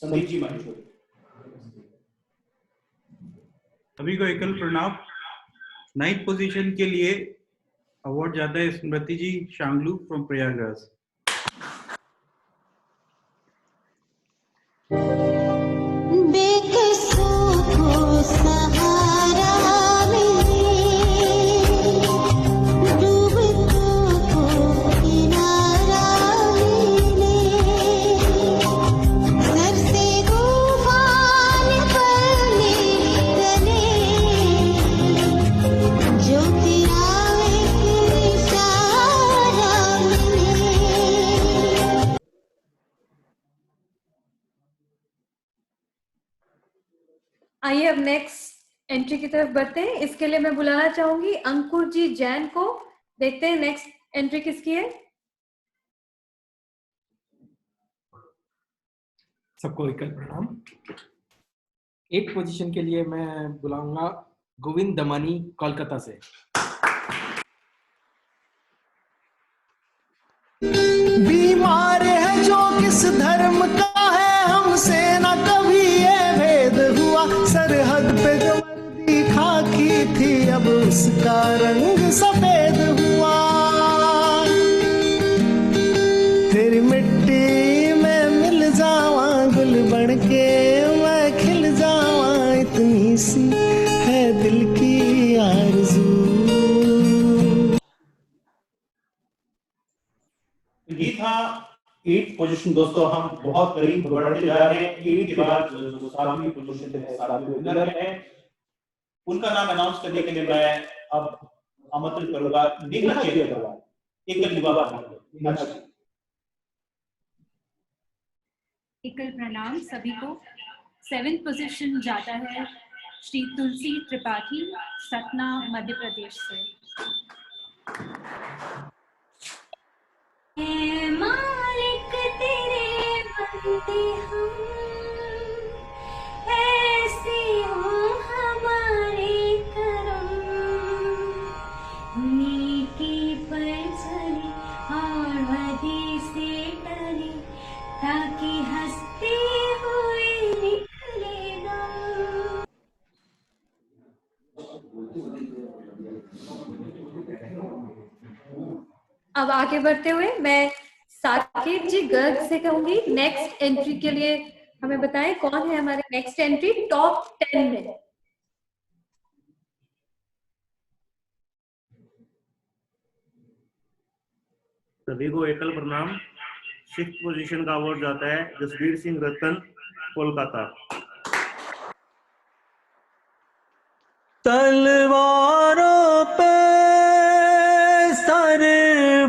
संदीप जी महेश्वरी। सभी को एकल प्रणाम। 9th पोजीशन के लिए अवार्ड जाता है स्मृति जी शांगलू फ्रॉम प्रयागराज। आइए अब नेक्स्ट एंट्री की तरफ बढ़ते हैं। इसके लिए मैं बुलाना चाहूंगी अंकुर जी जैन को। देखते हैं नेक्स्ट एंट्री किसकी है। सबको एकल प्रणाम। 8 पोजीशन के लिए मैं बुलाऊंगा गोविंद दमानी कोलकाता से। बीमार है जो किस धर्म का है, हमसे न कभी ये भेद हुआ। सरहद पे जो वर्दी खाकी थी अब उसका रंग सफेद हुआ। तेरी मिट्टी में मिल जावा गुल बन के मैं खिल जावा, इतनी सी है दिल की आरज़ू। ये था 8 पोजीशन। दोस्तों हम बहुत करीब बढ़ते जा रहे हैं। 8 के बाद जो 7वीं पोजीशन है, 7वें विनर है, उनका नाम अनाउंस करने के लिए मैं अब आमंत्रित करूंगा नेहा चेरी अग्रवाल, एकल युवा बैंगलोर। एकल प्रणाम सभी को। 7th पोजीशन जाता है श्री तुलसी त्रिपाठी, सतना मध्य प्रदेश से। ऐ मालिक तेरे बंदे हम, ऐसे हो हमारे करम, नेकी पर चले और बदी से टले, ताकि हंसते हुए निकले दम। अब आगे बढ़ते हुए मैं साकेत जी गर्ग से कहूंगी नेक्स्ट एंट्री के लिए हमें बताएं कौन है हमारे नेक्स्ट एंट्री टॉप 10 में। सभी को एकल प्रणाम। 6th पोजीशन का अवार्ड जाता है जसबीर सिंह रतन, कोलकाता। तलवारों पे सर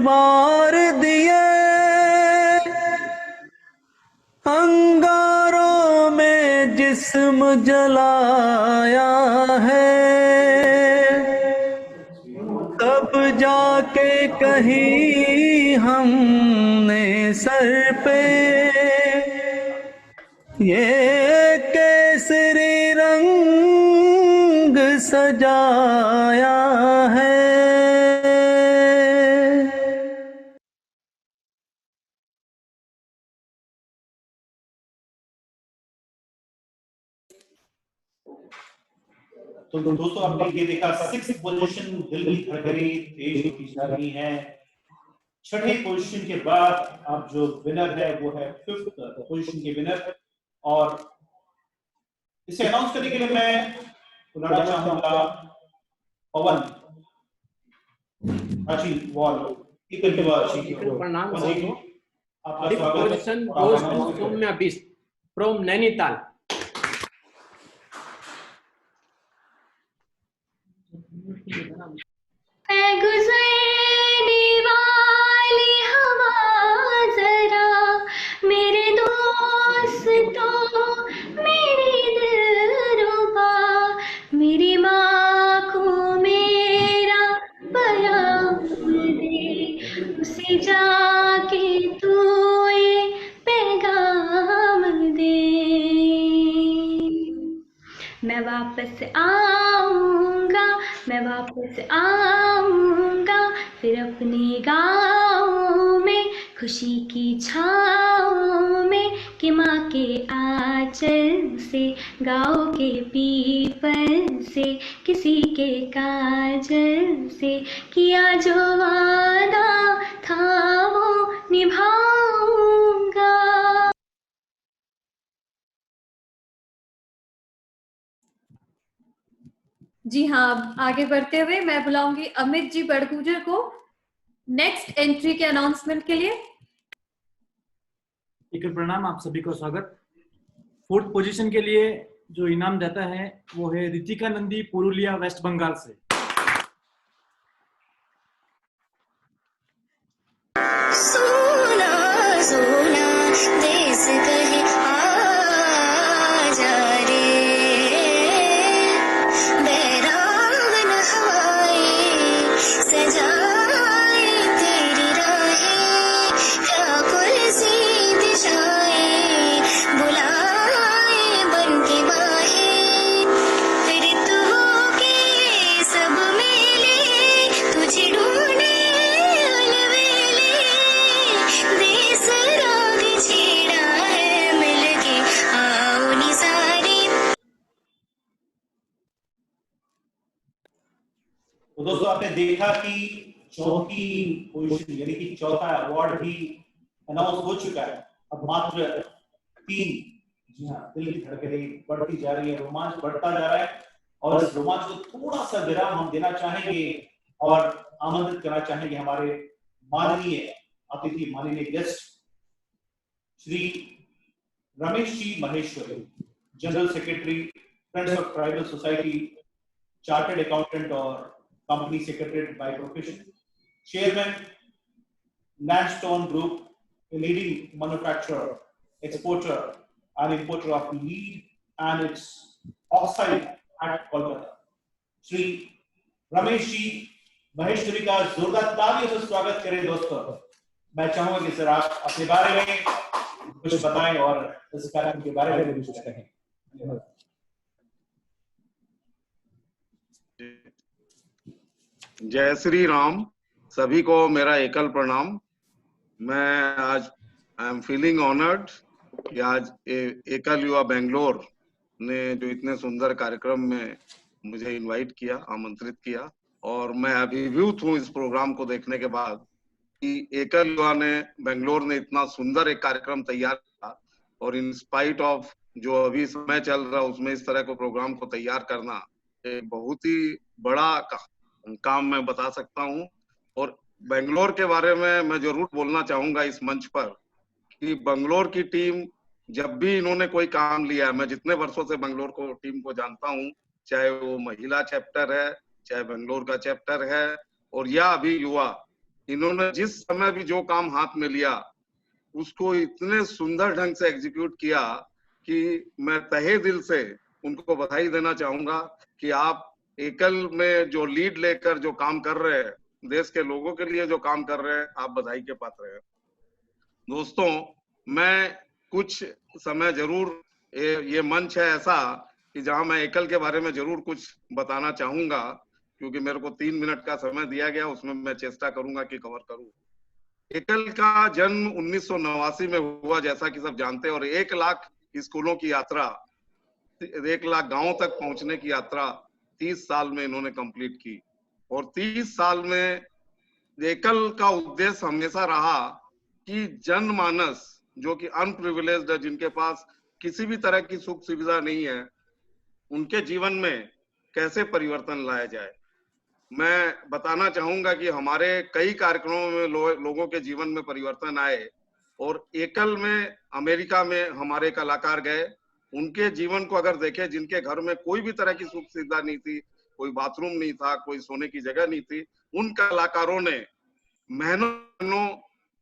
बार दिए, अंगारों में जिस्म जलाया है, तब जाके कहीं हमने सर पे ये केसरी रंग सजाया है। तो दोस्तों आपने ये देखा 6th पोजीशन दिल की धड़कनें तेज होती जा रही हैं। 6ठे पोजीशन के बाद अब जो विनर है वो है 5th पोजीशन के विनर, और इसे अनाउंस करने के लिए मैं बुलाना चाहूंगा पवन प्राची वॉल प्रणाम सबको। Position goes to Saumya Bisht from Nainital. ऐ गुजरने वाली हवा जरा, मेरे दोस्तों मेरी दिलरुबा, मेरी माँ को मेरा पैगाम दे, उसे जाके तू ये पैगाम दे। मैं वापस आऊंगा, मैं वापस आऊंगा, फिर अपने गाँव में खुशी की छाँव में, कि माँ के आंचल से, गाँव के पीपल से, किसी के काजल से, किया जो वादा था वो निभाऊंगा। जी हाँ, अब आगे बढ़ते हुए मैं बुलाऊंगी अमित जी बड़गुजर को नेक्स्ट एंट्री के अनाउंसमेंट के लिए। एक प्रणाम, आप सभी को स्वागत। 4th पोजीशन के लिए जो इनाम जाता है वो है रितिका नंदी, पुरुलिया, वेस्ट बंगाल से। सोना सोना देश कहे आजा रे, बैराग न हवाएं सजाए तेरी राहें, व्याकुल सी दिशाएं बुलाए बन के बाहें, ऋतुओं के सब मेले तुझे ढूंढे अलवेले, देश राग छेड़ा है मिलके आओ निसारे। तो दोस्तों आपने देखा कि चौथी पोजीशन यानी कि चौथा अवार्ड भी अनाउंस हो चुका है। अब मात्र 3, जी हाँ, दिल की धड़कनें बढ़ती जा रही है, रोमांच बढ़ता जा रहा है, और इस रोमांच को थोड़ा सा विराम हम देना चाहेंगे और आमंत्रित करना चाहेंगे हमारे माननीय अतिथि, माननीय guest Shri Ramesh ji Maheshwari, general secretary friends of tribal society, chartered accountant और company secretary by profession, chairman Landstone Group, a leading manufacturer, exporter and importer of lead and its oxide at Kolkata. Shri Ramesh ji Maheshwari का जोरदार तालियों से स्वागत करें दोस्तों। मैं चाहूंगा कि सर आप अपने बारे में कुछ बताएं और इस कार्यक्रम के बारे में भी कुछ कहें। जय श्री राम, सभी को मेरा एकल प्रणाम। मैं आज आई एम फीलिंग ऑनर्ड कि आज एकल युवा बेंगलोर ने जो इतने सुंदर कार्यक्रम में मुझे इनवाइट किया, आमंत्रित किया, और मैं अभिभूत हूँ इस प्रोग्राम को देखने के बाद कि एकल युवा ने बेंगलोर ने इतना सुंदर एक कार्यक्रम तैयार किया, और इन स्पाइट ऑफ जो अभी समय चल रहा उसमें इस तरह को प्रोग्राम को तैयार करना एक बहुत ही बड़ा काम मैं बता सकता हूँ। और बेंगलोर के बारे में मैं जरूर बोलना चाहूंगा इस मंच पर कि बेंगलोर की टीम जब भी इन्होंने कोई काम लिया, मैं जितने वर्षों से बेंगलोर को टीम को जानता हूँ, चाहे वो महिला चैप्टर है, चाहे बेंगलोर का चैप्टर है, और या अभी युवा, इन्होंने जिस समय भी जो काम हाथ में लिया उसको इतने सुंदर ढंग से एग्जीक्यूट किया कि मैं तहे दिल से उनको बधाई देना चाहूंगा कि आप एकल में जो लीड लेकर जो काम कर रहे हैं, देश के लोगों के लिए जो काम कर रहे हैं, आप बधाई के पात्र हैं। दोस्तों, मैं कुछ समय जरूर ये मंच है ऐसा कि जहां मैं एकल के बारे में जरूर कुछ बताना चाहूंगा, क्योंकि मेरे को 3 मिनट का समय दिया गया, उसमें मैं चेष्टा करूंगा कि कवर करूं। एकल का जन्म 1989 में हुआ, जैसा कि सब जानते हैं, और 1 लाख स्कूलों की यात्रा, 1 लाख गांवों तक पहुंचने की यात्रा 30 साल में इन्होंने कंप्लीट की। और 30 साल में एकल का उद्देश्य हमेशा रहा कि जनमानस जो कि अनप्रिविलेज्ड है, जिनके पास किसी भी तरह की सुख सुविधा नहीं है, उनके जीवन में कैसे परिवर्तन लाया जाए। मैं बताना चाहूंगा कि हमारे कई कार्यक्रमों में लोगों के जीवन में परिवर्तन आए, और एकल में अमेरिका में हमारे कलाकार गए, उनके जीवन को अगर देखें, जिनके घर में कोई भी तरह की सुख सुविधा नहीं थी, कोई बाथरूम नहीं था, कोई सोने की जगह नहीं थी, उन कलाकारों ने महीनों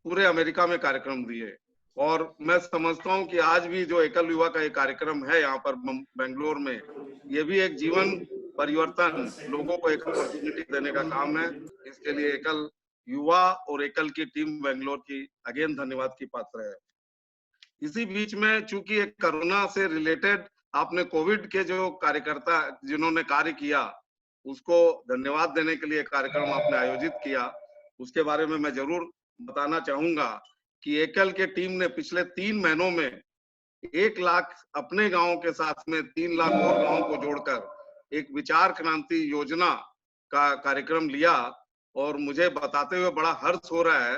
पूरे अमेरिका में कार्यक्रम दिए। और मैं समझता हूं कि आज भी जो एकल युवा का एक कार्यक्रम है यहाँ पर बेंगलोर में, ये भी एक जीवन परिवर्तन, लोगों को एक अपॉर्चुनिटी देने का काम है। इसके लिए एकल युवा और एकल की टीम बेंगलोर की अगेन धन्यवाद की पात्र है। इसी बीच में चूंकि एक कोरोना से रिलेटेड आपने कोविड के जो कार्यकर्ता जिन्होंने कार्य किया, उसको धन्यवाद देने के लिए कार्यक्रम आपने आयोजित किया, उसके बारे में मैं जरूर बताना चाहूंगा कि एकल के टीम ने पिछले 3 महीनों में 1 लाख अपने गांव के साथ में 3 लाख और गांवों को जोड़कर एक विचार क्रांति योजना का कार्यक्रम लिया। और मुझे बताते हुए बड़ा हर्ष हो रहा है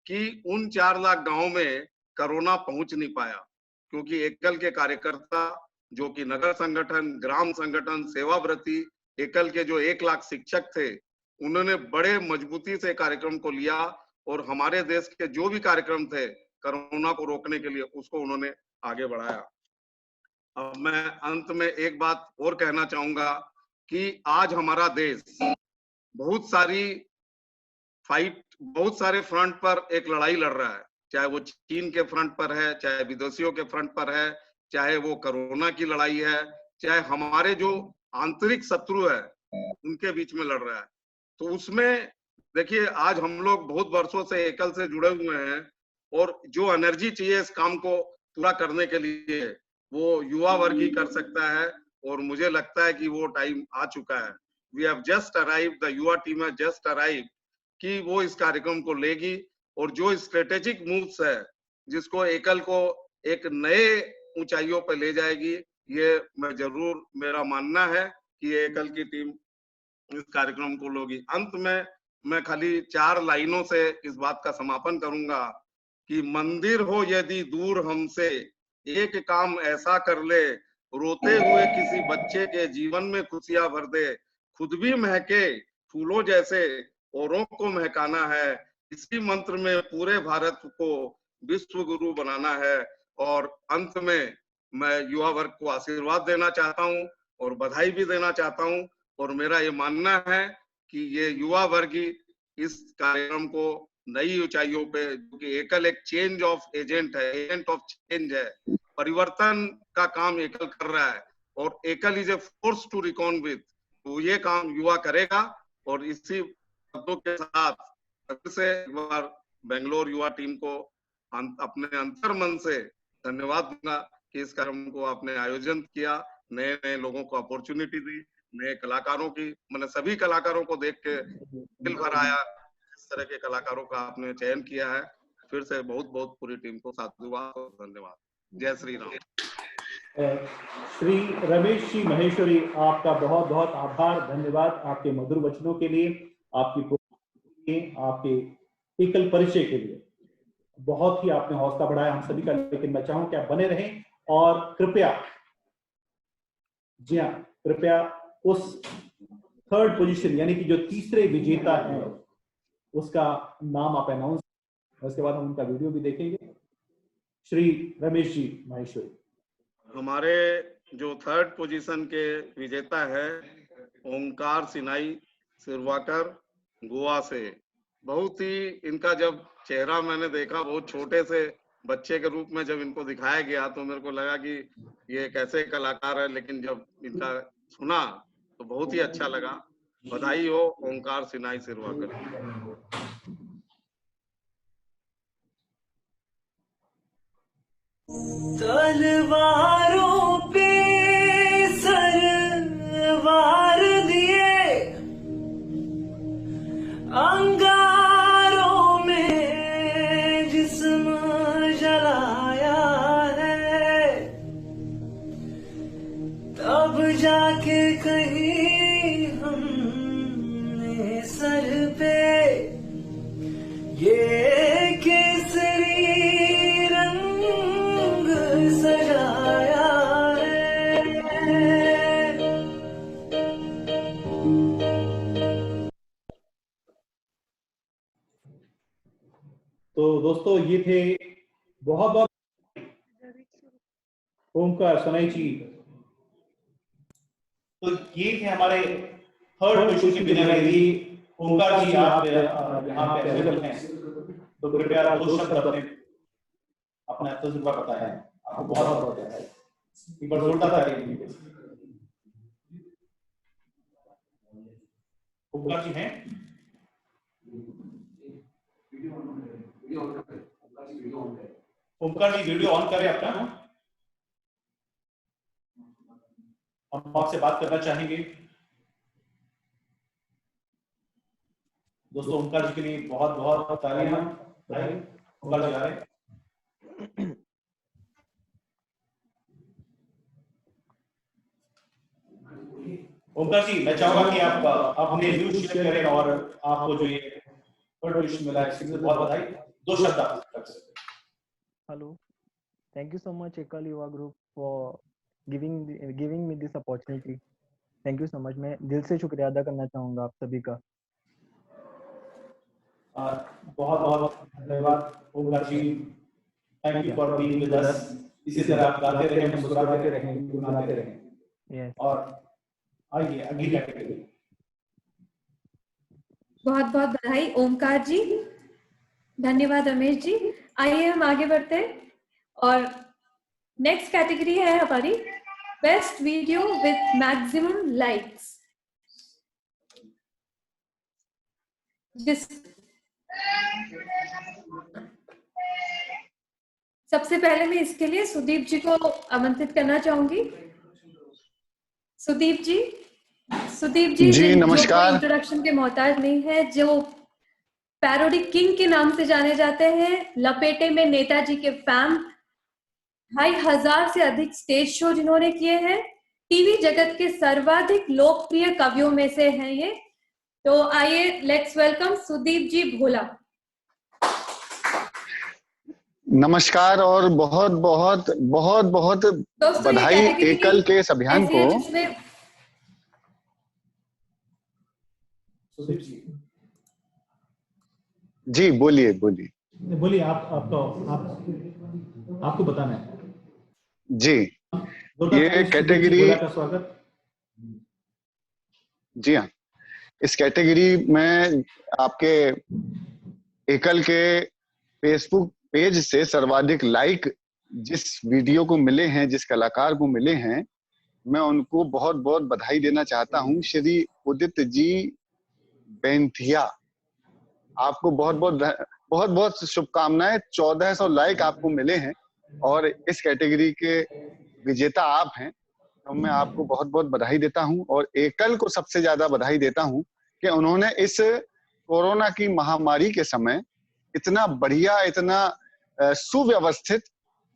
कि उन 4 लाख गांवों में कोरोना पहुंच नहीं पाया, क्योंकि एकल के कार्यकर्ता जो कि नगर संगठन, ग्राम संगठन, सेवाव्रती, एकल के जो 1 लाख शिक्षक थे, उन्होंने बड़े मजबूती से कार्यक्रम को लिया, और हमारे देश के जो भी कार्यक्रम थे कोरोना को रोकने के लिए, उसको उन्होंने आगे बढ़ाया। अब मैं अंत में एक बात और कहना चाहूंगा कि आज हमारा देश बहुत सारे फ्रंट पर एक लड़ाई लड़ रहा है, चाहे वो चीन के फ्रंट पर है, चाहे विदेशियों के फ्रंट पर है, चाहे वो कोरोना की लड़ाई है, चाहे हमारे जो आंतरिक शत्रु है उनके बीच में लड़ रहा है। तो उसमें देखिए, आज हम लोग बहुत वर्षों से एकल से जुड़े हुए हैं, और जो एनर्जी चाहिए इस काम को पूरा करने के लिए वो युवा वर्ग ही कर सकता है, और मुझे लगता है कि वो टाइम आ चुका है। We have just arrived, the Yuva team has just arrived, कि वो इस कार्यक्रम को लेगी, और जो स्ट्रेटेजिक मूव्स है जिसको एकल को एक नए ऊंचाइयों पर ले जाएगी, ये मैं जरूर, मेरा मानना है कि एकल की टीम इस कार्यक्रम को लोगी। अंत में मैं खाली 4 लाइनों से इस बात का समापन करूंगा कि मंदिर हो यदि दूर हमसे, एक काम ऐसा कर ले, रोते हुए किसी बच्चे के जीवन में खुशियां भर दे, खुद भी महके फूलों जैसे औरों को महकाना है, इसी मंत्र में पूरे भारत को विश्व गुरु बनाना है। और अंत में मैं युवा वर्ग को आशीर्वाद देना चाहता हूं और बधाई भी देना चाहता हूं, और मेरा ये मानना है कि ये युवा वर्ग ही इस कार्यक्रम को नई ऊंचाइयों पे, जो कि एकल एक चेंज ऑफ एजेंट है, एजेंट ऑफ चेंज है, परिवर्तन का काम एकल कर रहा है, और Ekal is a force to reckon with, तो ये काम युवा करेगा, और इसी शब्दों के साथ फिर से एक बार बेंगलोर युवा टीम को अपने अंतर मन से धन्यवाद दूंगा कि इस कार्यक्रम को आपने आयोजन किया, नए नए लोगों को अपॉर्चुनिटी दी, नए कलाकारों की, मैंने सभी कलाकारों को देख के दिल भर आया। इस तरह के कलाकारों का आपने चयन किया है। फिर से बहुत बहुत पूरी टीम को साधुवाद और धन्यवाद। जय श्री राम। श्री रमेश जी महेश्वरी, आपका बहुत बहुत आभार, धन्यवाद आपके मधुर वचनों के लिए, आपके एकल परिचय के लिए। बहुत ही आपने हौसला बढ़ाया हम सभी का, लेकिन मैं चाहूं कि आप बने रहें और कृपया, जी हाँ, कृपया उस थर्ड पोजीशन यानी कि जो तीसरे विजेता है उसका नाम आप अनाउंस, उसके बाद हम उनका वीडियो भी देखेंगे। श्री रमेश जी महेश्वरी। हमारे जो थर्ड पोजीशन के विजेता है ओंकार सिनाई सिरवाकर गोवा से। बहुत ही इनका जब चेहरा मैंने देखा, बहुत छोटे से बच्चे के रूप में जब इनको दिखाया गया तो मेरे को लगा कि ये कैसे कलाकार है, लेकिन जब इनका सुना तो बहुत ही अच्छा लगा। बधाई हो ओंकार सिनाई सिरवाकर। तलवारों पे सर वार दिए, अंगारों में जिस्म जलाया है, तब जाके कहीं हमने सर पे ये केसरी रंग सजाया है। तो दोस्तों ये थे बहुत बहुत ओमकार सनाई जी। तो ये थे हमारे थर्ड पोजीशन के विनर। ओमकार जी आप यहाँ पे अवेलेबल हैं, तो कृपया 2 शब्द अपना तजुर्बा बताएं। आपको बहुत बहुत बधाई। एक बार जोरदार तालियां। ओमकार जी हैं? ओमकार जी वीडियो ऑन करें अपना। हम आपसे बात करना चाहेंगे। दोस्तों ओमकार जी के लिए बहुत बहुत तालियां। ओमकार जी आ रहे हैं। ओमकार जी मैं चाहूंगा कि आप अपने व्यूज शेयर करें और आपको जो ये थर्ड पोजीशन मिला है इसके लिए बहुत बधाई। 2 शब्द आप कर सकते हैं। Hello, thank you so much Ekal Yuva Group for giving me this opportunity. Thank you so much. मैं दिल से शुक्रिया अदा करना चाहूँगा आप सभी का। बहुत बहुत धन्यवाद Omkar ji. Thank you for being with us. इसी तरह आप गाते रहें, मुस्कुराते रहें, गुनगुनाते रहें। Yes. और आइए अगली कैटेगरी। बहुत बहुत बधाई ओमकार जी, धन्यवाद रमेश जी। आइए हम आगे बढ़ते हैं और नेक्स्ट कैटेगरी है हमारी best video with maximum likes, जिस सबसे पहले मैं इसके लिए सुदीप जी को आमंत्रित करना चाहूंगी। सुदीप जी नमस्कार। इंट्रोडक्शन के मोहताज नहीं है, जो पैरोडी किंग के नाम से जाने जाते हैं, लपेटे में नेताजी के फैन, 2500 से अधिक स्टेज शो जिन्होंने किए हैं, टीवी जगत के सर्वाधिक लोकप्रिय कवियों में से हैं ये। तो आइए लेट्स वेलकम सुदीप जी भोला। नमस्कार और बहुत बहुत बहुत बहुत बधाई एकल के इस अभियान को। जी बोलिए आपको बताना है। जी ये कैटेगरी, जी हाँ, इस कैटेगरी में आपके एकल के फेसबुक पेज से सर्वाधिक लाइक जिस वीडियो को मिले हैं, जिस कलाकार को मिले हैं, मैं उनको बहुत बहुत बधाई देना चाहता हूं। श्री उदित जी बेंथिया आपको बहुत बहुत शुभकामनाएं। 1400 लाइक आपको मिले हैं और इस कैटेगरी के विजेता आप हैं, तो मैं आपको बहुत बहुत बधाई देता हूं। और एकल को सबसे ज्यादा बधाई देता हूं कि उन्होंने इस कोरोना की महामारी के समय इतना बढ़िया, इतना सुव्यवस्थित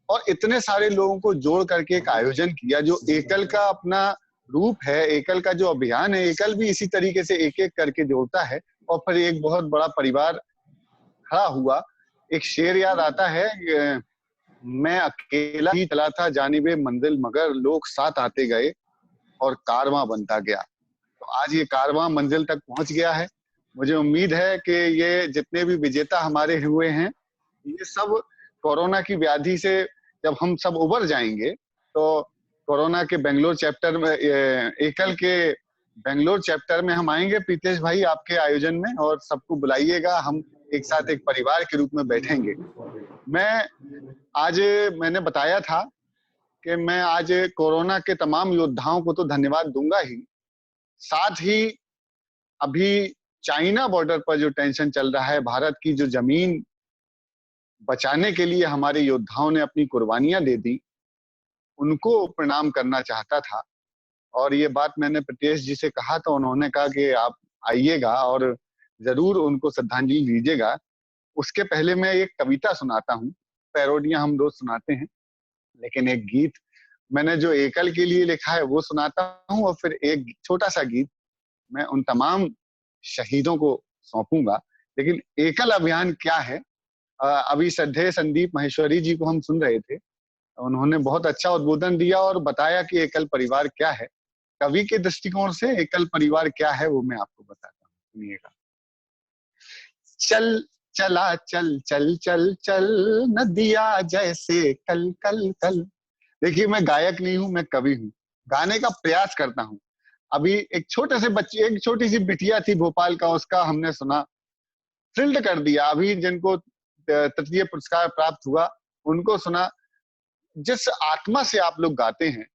और इतने सारे लोगों को जोड़ करके एक आयोजन किया, जो एकल का अपना रूप है, एकल का जो अभियान है। एकल भी इसी तरीके से एक एक करके जोड़ता है और फिर एक बहुत बड़ा परिवार खड़ा हुआ। एक शेर याद आता है, मैं अकेला ही चला था जानिबे मंजिल, मगर लोग साथ आते गए और कारवां बनता गया। तो आज ये कारवां मंजिल तक पहुंच गया है। मुझे उम्मीद है कि ये जितने भी विजेता हमारे हुए हैं, ये सब कोरोना की व्याधि से जब हम सब उबर जाएंगे तो कोरोना के बेंगलोर चैप्टर में, एकल के बेंगलोर चैप्टर में हम आएंगे प्रीतेश भाई आपके आयोजन में, और सबको बुलाइएगा। हम एक साथ एक परिवार के रूप में बैठेंगे। मैंने बताया था कि मैं आज कोरोना के तमाम योद्धाओं को तो धन्यवाद दूंगा ही, साथ ही अभी चाइना बॉर्डर पर जो टेंशन चल रहा है, भारत की जो जमीन बचाने के लिए हमारे योद्धाओं ने अपनी कुर्बानियां दे दी, उनको प्रणाम करना चाहता था। और ये बात मैंने प्रीतेश जी से कहा तो उन्होंने कहा कि आप आइएगा और जरूर उनको श्रद्धांजलि दीजिएगा। उसके पहले मैं एक कविता सुनाता हूँ। पैरोडियां हम रोज सुनाते हैं, लेकिन एक गीत मैंने जो एकल के लिए लिखा है वो सुनाता हूँ, और फिर एक छोटा सा गीत मैं उन तमाम शहीदों को सौंपूंगा। लेकिन एकल अभियान क्या है, अभी श्रद्धेय संदीप माहेश्वरी जी को हम सुन रहे थे, उन्होंने बहुत अच्छा उद्बोधन दिया और बताया कि एकल परिवार क्या है। कवि के दृष्टिकोण से एकल परिवार क्या है वो मैं आपको बताता हूँ, सुनिएगा। चल चला चल चल चल चल नदिया जैसे कल कल कल। देखिए, मैं गायक नहीं हूं, मैं कवि हूं, गाने का प्रयास करता हूं। अभी एक छोटे से बच्चे, एक छोटी सी बिटिया थी भोपाल का, उसका हमने सुना, थ्रिल्ड कर दिया। अभी जिनको तृतीय पुरस्कार प्राप्त हुआ उनको सुना। जिस आत्मा से आप लोग गाते हैं,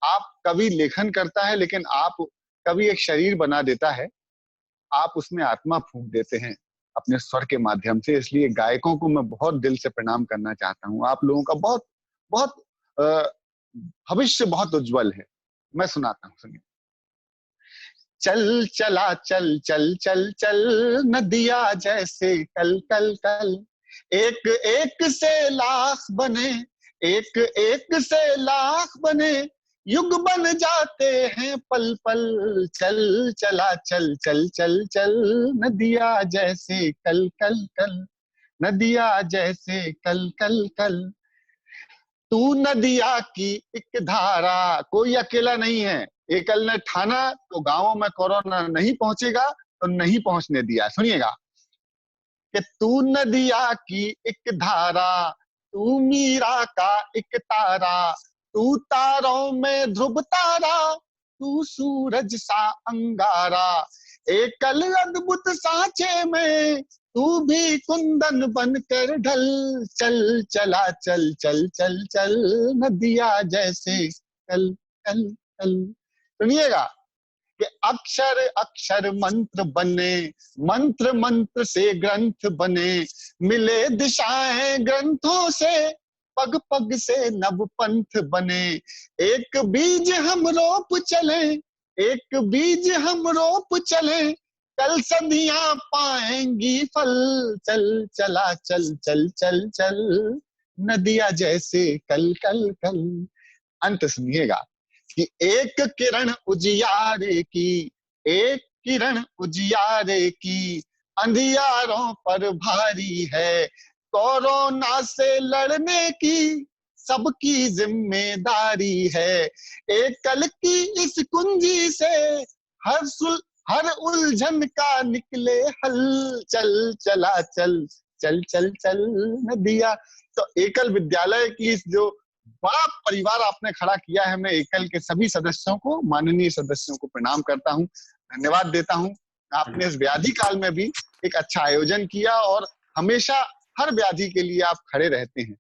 आप कवि लेखन करता है, लेकिन आप कवि एक शरीर बना देता है, आप उसमें आत्मा फूंक देते हैं अपने स्वर के माध्यम से। इसलिए गायकों को मैं बहुत दिल से प्रणाम करना चाहता हूँ। आप लोगों का बहुत बहुत भविष्य बहुत उज्जवल है। मैं सुनाता हूँ, सुनिए। चल चला चल चल चल चल नदिया जैसे कल कल कल, एक एक से लाख बने, एक एक से लाख बने, युग बन जाते हैं पल पल। चल चला चल चल चल चल नदिया जैसे कल कल कल, नदिया जैसे कल कल कल। तू नदिया की एक धारा, कोई अकेला नहीं है। एकल ने ठाना तो गांवों में कोरोना नहीं पहुंचेगा, तो नहीं पहुंचने दिया। सुनिएगा कि तू नदिया की एक धारा, तू मीरा का एक तारा, तू तारों में ध्रुव तारा, तू सूरज सा अंगारा। एकल अद्भुत सांचे में तू भी कुंदन बनकर ढल। चल चला चल चल चल चल नदिया जैसे कल कल कल। सुनिएगा कि अक्षर अक्षर मंत्र बने, मंत्र मंत्र से ग्रंथ बने, मिले दिशाएं ग्रंथों से, पग पग से नव पंथ बने। एक बीज हम रोप चले, एक बीज हम रोप चले, कल सदियां पाएंगी फल। चल चला चल चल चल चल नदिया जैसे कल कल कल। अंत सुनिएगा कि एक किरण उजियारे की, एक किरण उजियारे की, अंधियारों पर भारी है। कोरोना से लड़ने की सबकी जिम्मेदारी है। एकल की इस कुंजी से हर उलझन का निकले हल। चल चला चल चल चल चल नदिया। तो एकल विद्यालय की इस जो बड़ा परिवार आपने खड़ा किया है, मैं एकल के सभी सदस्यों को, माननीय सदस्यों को प्रणाम करता हूं, धन्यवाद देता हूं। आपने इस व्याधि काल में भी एक अच्छा आयोजन किया और हमेशा हर व्याधि के लिए आप खड़े रहते हैं।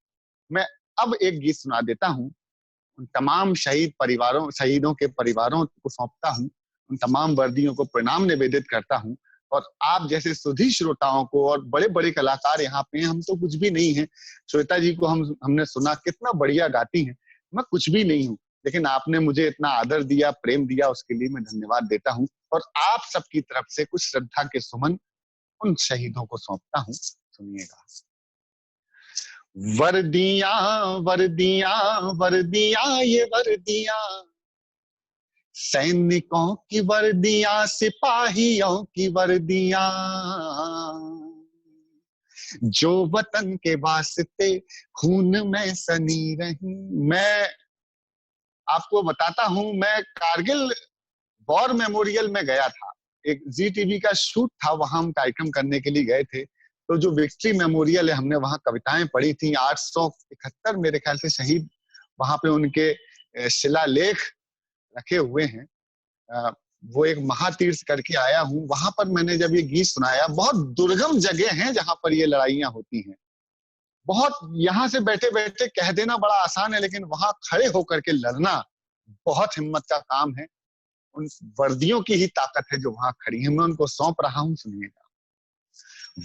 मैं अब एक गीत सुना देता हूं, उन तमाम शहीदों के परिवारों को सौंपता हूं, उन तमाम वर्दियों को प्रणाम निवेदित करता हूं और आप जैसे सुधी श्रोताओं को, और बड़े बड़े कलाकार यहाँ पे हैं, हम तो कुछ भी नहीं है। श्वेता जी को हमने सुना कितना बढ़िया गाती हैं, मैं कुछ भी नहीं हूँ, लेकिन आपने मुझे इतना आदर दिया, प्रेम दिया, उसके लिए मैं धन्यवाद देता हूँ। और आप सबकी तरफ से कुछ श्रद्धा के सुमन उन शहीदों को सौंपता हूँ, सुनिएगा। वर्दियां वर्दियां वर्दियां ये वर्दियां, सैनिकों की वर्दियां, सिपाहियों की वर्दियां, जो वतन के वास्ते खून में सनी रही। मैं आपको बताता हूं, मैं कारगिल वॉर मेमोरियल में गया था, एक जी टीवी का शूट था, वहां हम कार्यक्रम करने के लिए गए थे। तो जो विक्ट्री मेमोरियल है, हमने वहां कविताएं पढ़ी थी। 871 मेरे ख्याल से शहीद वहां पे उनके शिलालेख रखे हुए हैं। वो एक महातीर्थ करके आया हूँ, वहां पर मैंने जब ये गीत सुनाया, बहुत दुर्गम जगह है जहां पर ये लड़ाइयां होती हैं। बहुत यहाँ से बैठे बैठे कह देना बड़ा आसान है, लेकिन वहां खड़े होकर के लड़ना बहुत हिम्मत का काम है। उन वर्दियों की ही ताकत है जो वहां खड़ी है। मैं उनको सौंप रहा हूं, सुनिएगा।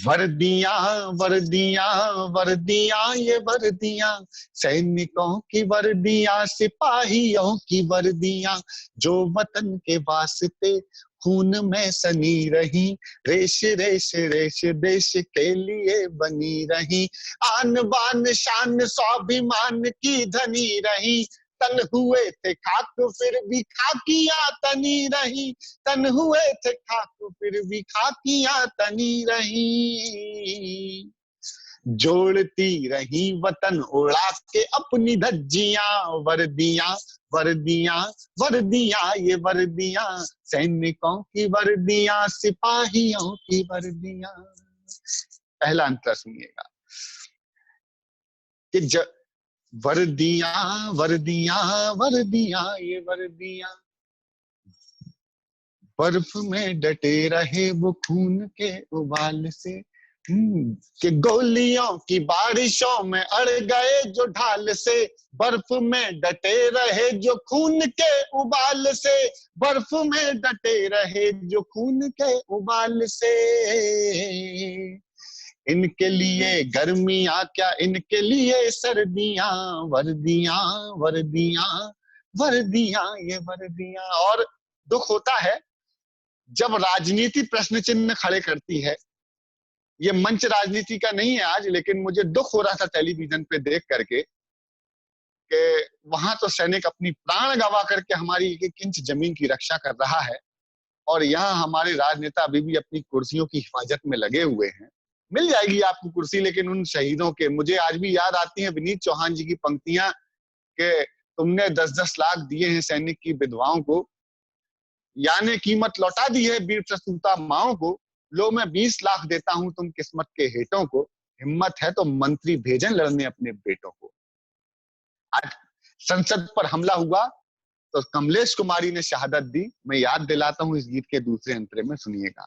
वर्दियां वर्दियां वर्दियां ये वर्दियां, सैनिकों की वर्दियां, सिपाहियों की वर्दियां, जो वतन के वास्ते खून में सनी रही, रेश रेश रेश देश के लिए बनी रही, आन बान शान स्वाभिमान की धनी रही, तन हुए थे खाक फिर भी खाकियां तनी रही, तन हुए थे खाक फिर भी खाकियां तनी रही, जोड़ती रही वतन उड़ा के अपनी धज्जियां, वर्दियां वर्दियां वर्दियां ये वर्दियां, सैनिकों की वर्दियां, सिपाहियों की वर्दियां। पहला अंतर सुनिएगा कि वर्दियां वर्दियां वर्दियां ये वर्दियां, बर्फ में डटे रहे वो खून के उबाल से, कि गोलियों की बारिशों में अड़ गए जो ढाल से, बर्फ में डटे रहे जो खून के उबाल से, बर्फ में डटे रहे जो खून के उबाल से, इनके लिए गर्मियां क्या इनके लिए सर्दियां, वर्दियां वर्दियां वर्दियां ये वर्दियां। और दुख होता है जब राजनीति प्रश्न चिन्ह खड़े करती है। ये मंच राजनीति का नहीं है आज, लेकिन मुझे दुख हो रहा था टेलीविजन पे देख करके कि वहां तो सैनिक अपनी प्राण गंवा करके हमारी एक एक इंच जमीन की रक्षा कर रहा है, और यहाँ हमारे राजनेता अभी भी अपनी कुर्सियों की हिफाजत में लगे हुए हैं। मिल जाएगी आपको कुर्सी, लेकिन उन शहीदों के मुझे आज भी याद आती हैं विनीत चौहान जी की पंक्तियां कि तुमने 10-10 लाख दिए हैं सैनिक की विधवाओं को, यानी कीमत लौटा दी है वीर प्रसूता माओं को, लो मैं 20 लाख देता हूं तुम किस्मत के हेटों को, हिम्मत है तो मंत्री भेजन लड़ने अपने बेटों को। आज संसद पर हमला हुआ तो कमलेश कुमारी ने शहादत दी। मैं याद दिलाता हूं इस गीत के दूसरे अंतरे में, सुनिएगा।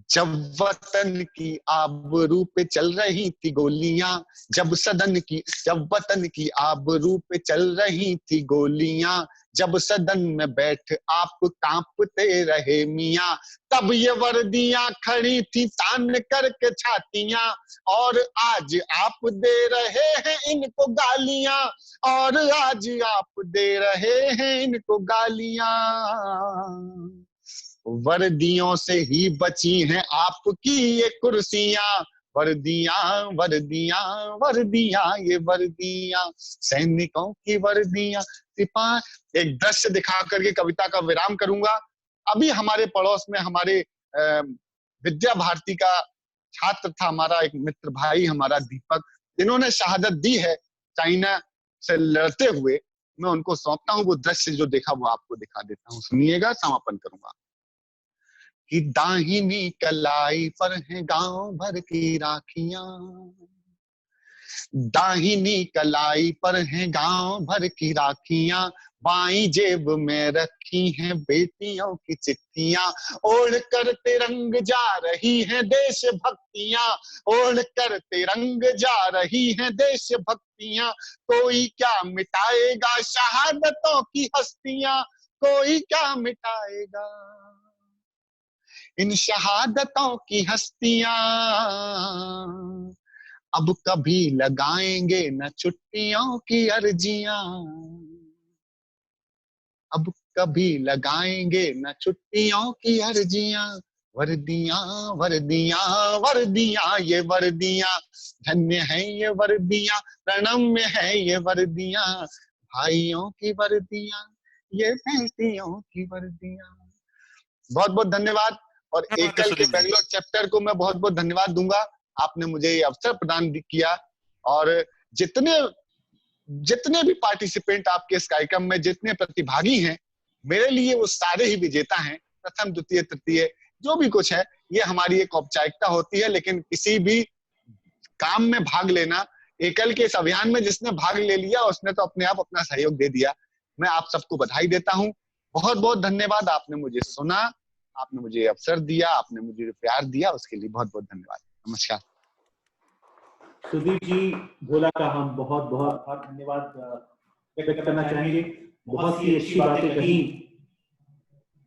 जब वतन की आबरू पे चल रही थी गोलियां, जब वतन की आबरू पे चल रही थी गोलियां, जब सदन में बैठ आप कांपते रहे मियां, तब ये वर्दियां खड़ी थी तान करके छातियां, और आज आप दे रहे हैं इनको गालियां, और आज आप दे रहे हैं इनको गालियां। वर्दियों से ही बची हैं आपकी ये कुर्सियां, वर्दियां वर्दियां वर्दियां ये वर्दियां, सैनिकों की वर्दियां, सिपाही। एक दृश्य दिखा करके कविता का विराम करूंगा। अभी हमारे पड़ोस में हमारे विद्या भारती का छात्र था, हमारा एक मित्र भाई हमारा दीपक, जिन्होंने शहादत दी है चाइना से लड़ते हुए। मैं उनको सौंपता हूँ वो दृश्य जो देखा वो आपको दिखा देता हूँ, सुनिएगा, समापन करूंगा। कि दाहिनी कलाई पर है गांव भर की राखियां, दाहिनी कलाई पर है गांव भर की राखियां, बाईं जेब में रखी हैं बेटियों की चिट्ठियां, ओढ़ कर तिरंग जा रही हैं देशभक्तियां, ओढ़ कर तिरंग जा रही हैं देशभक्तियां, कोई क्या मिटाएगा शहादतों की हस्तियां, कोई क्या मिटाएगा। इन शहादतों की हस्तियां अब कभी लगाएंगे न छुट्टियों की अर्जियां, अब कभी लगाएंगे न छुट्टियों की अर्जियां। वर्दियां वर्दियां वर्दियां ये वर्दियां, धन्य है ये वर्दियां, प्रणम्य है ये वर्दियां, भाइयों की वर्दियां, ये बेटियों की वर्दियां। बहुत बहुत धन्यवाद। और एकल के बेंगलोर चैप्टर को मैं बहुत बहुत धन्यवाद दूंगा, आपने मुझे ये अवसर प्रदान किया। और जितने भी पार्टिसिपेंट आपके इस कार्यक्रम में, जितने प्रतिभागी हैं, मेरे लिए वो सारे ही विजेता हैं। प्रथम द्वितीय तृतीय जो भी कुछ है, ये हमारी एक औपचारिकता होती है, लेकिन किसी भी काम में भाग लेना, एकल के इस अभियान में जिसने भाग ले लिया उसने तो अपने आप अपना सहयोग दे दिया। मैं आप सबको बधाई देता हूं। बहुत बहुत धन्यवाद। आपने मुझे सुना, आपने मुझे अवसर दिया, आपने मुझे प्यार दिया, उसके लिए बहुत बहुत धन्यवाद। नमस्कार। सुदीप जी भोला का हम बहुत बहुत धन्यवाद व्यक्त करना चाहेंगे। बहुत ही अच्छी बातें कही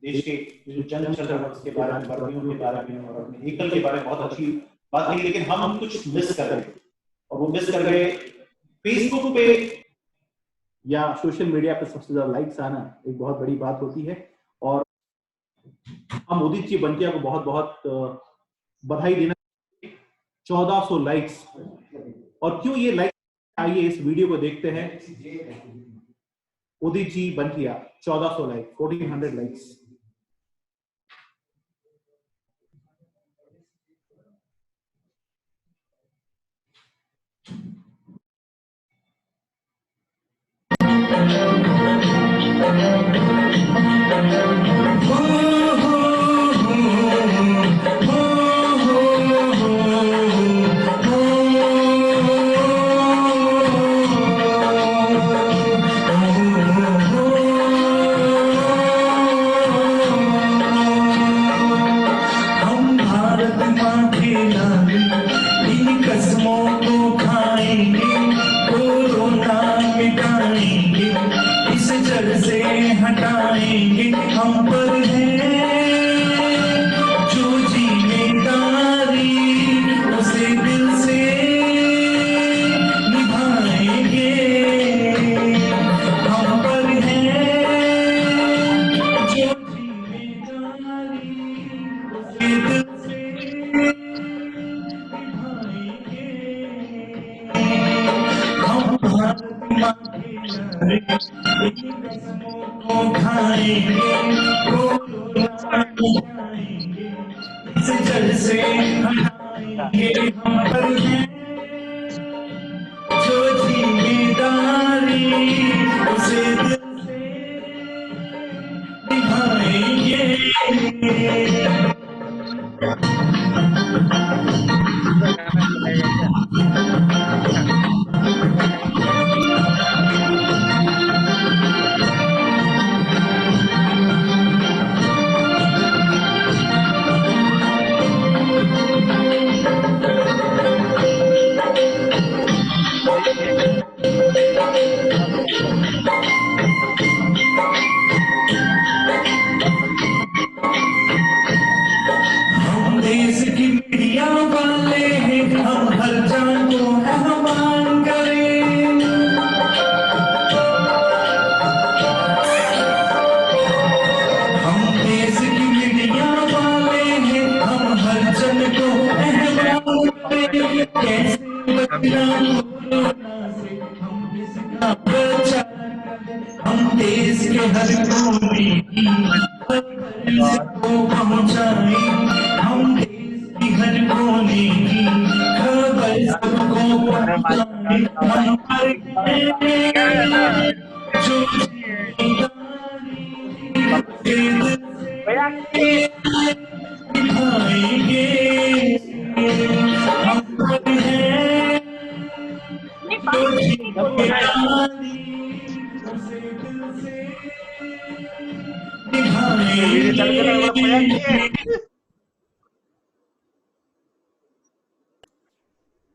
देश के जो जंग चल रहा है उसके बारे में, वर्दियों के बारे में और अपने एकल के बारे में बहुत अच्छी बात कही, लेकिन हम कुछ मिस कर गए। और वो मिस कर गए फेसबुक पे या सोशल मीडिया पे सबसे ज्यादा लाइक्स आना एक बहुत बड़ी बात होती है। और हम उदित जी बंटिया को बहुत बहुत बधाई देना। 1400 लाइक्स। और क्यों ये लाइक, आइए इस वीडियो को देखते हैं। Udit ji Bantia 1400 like, 1400 likes.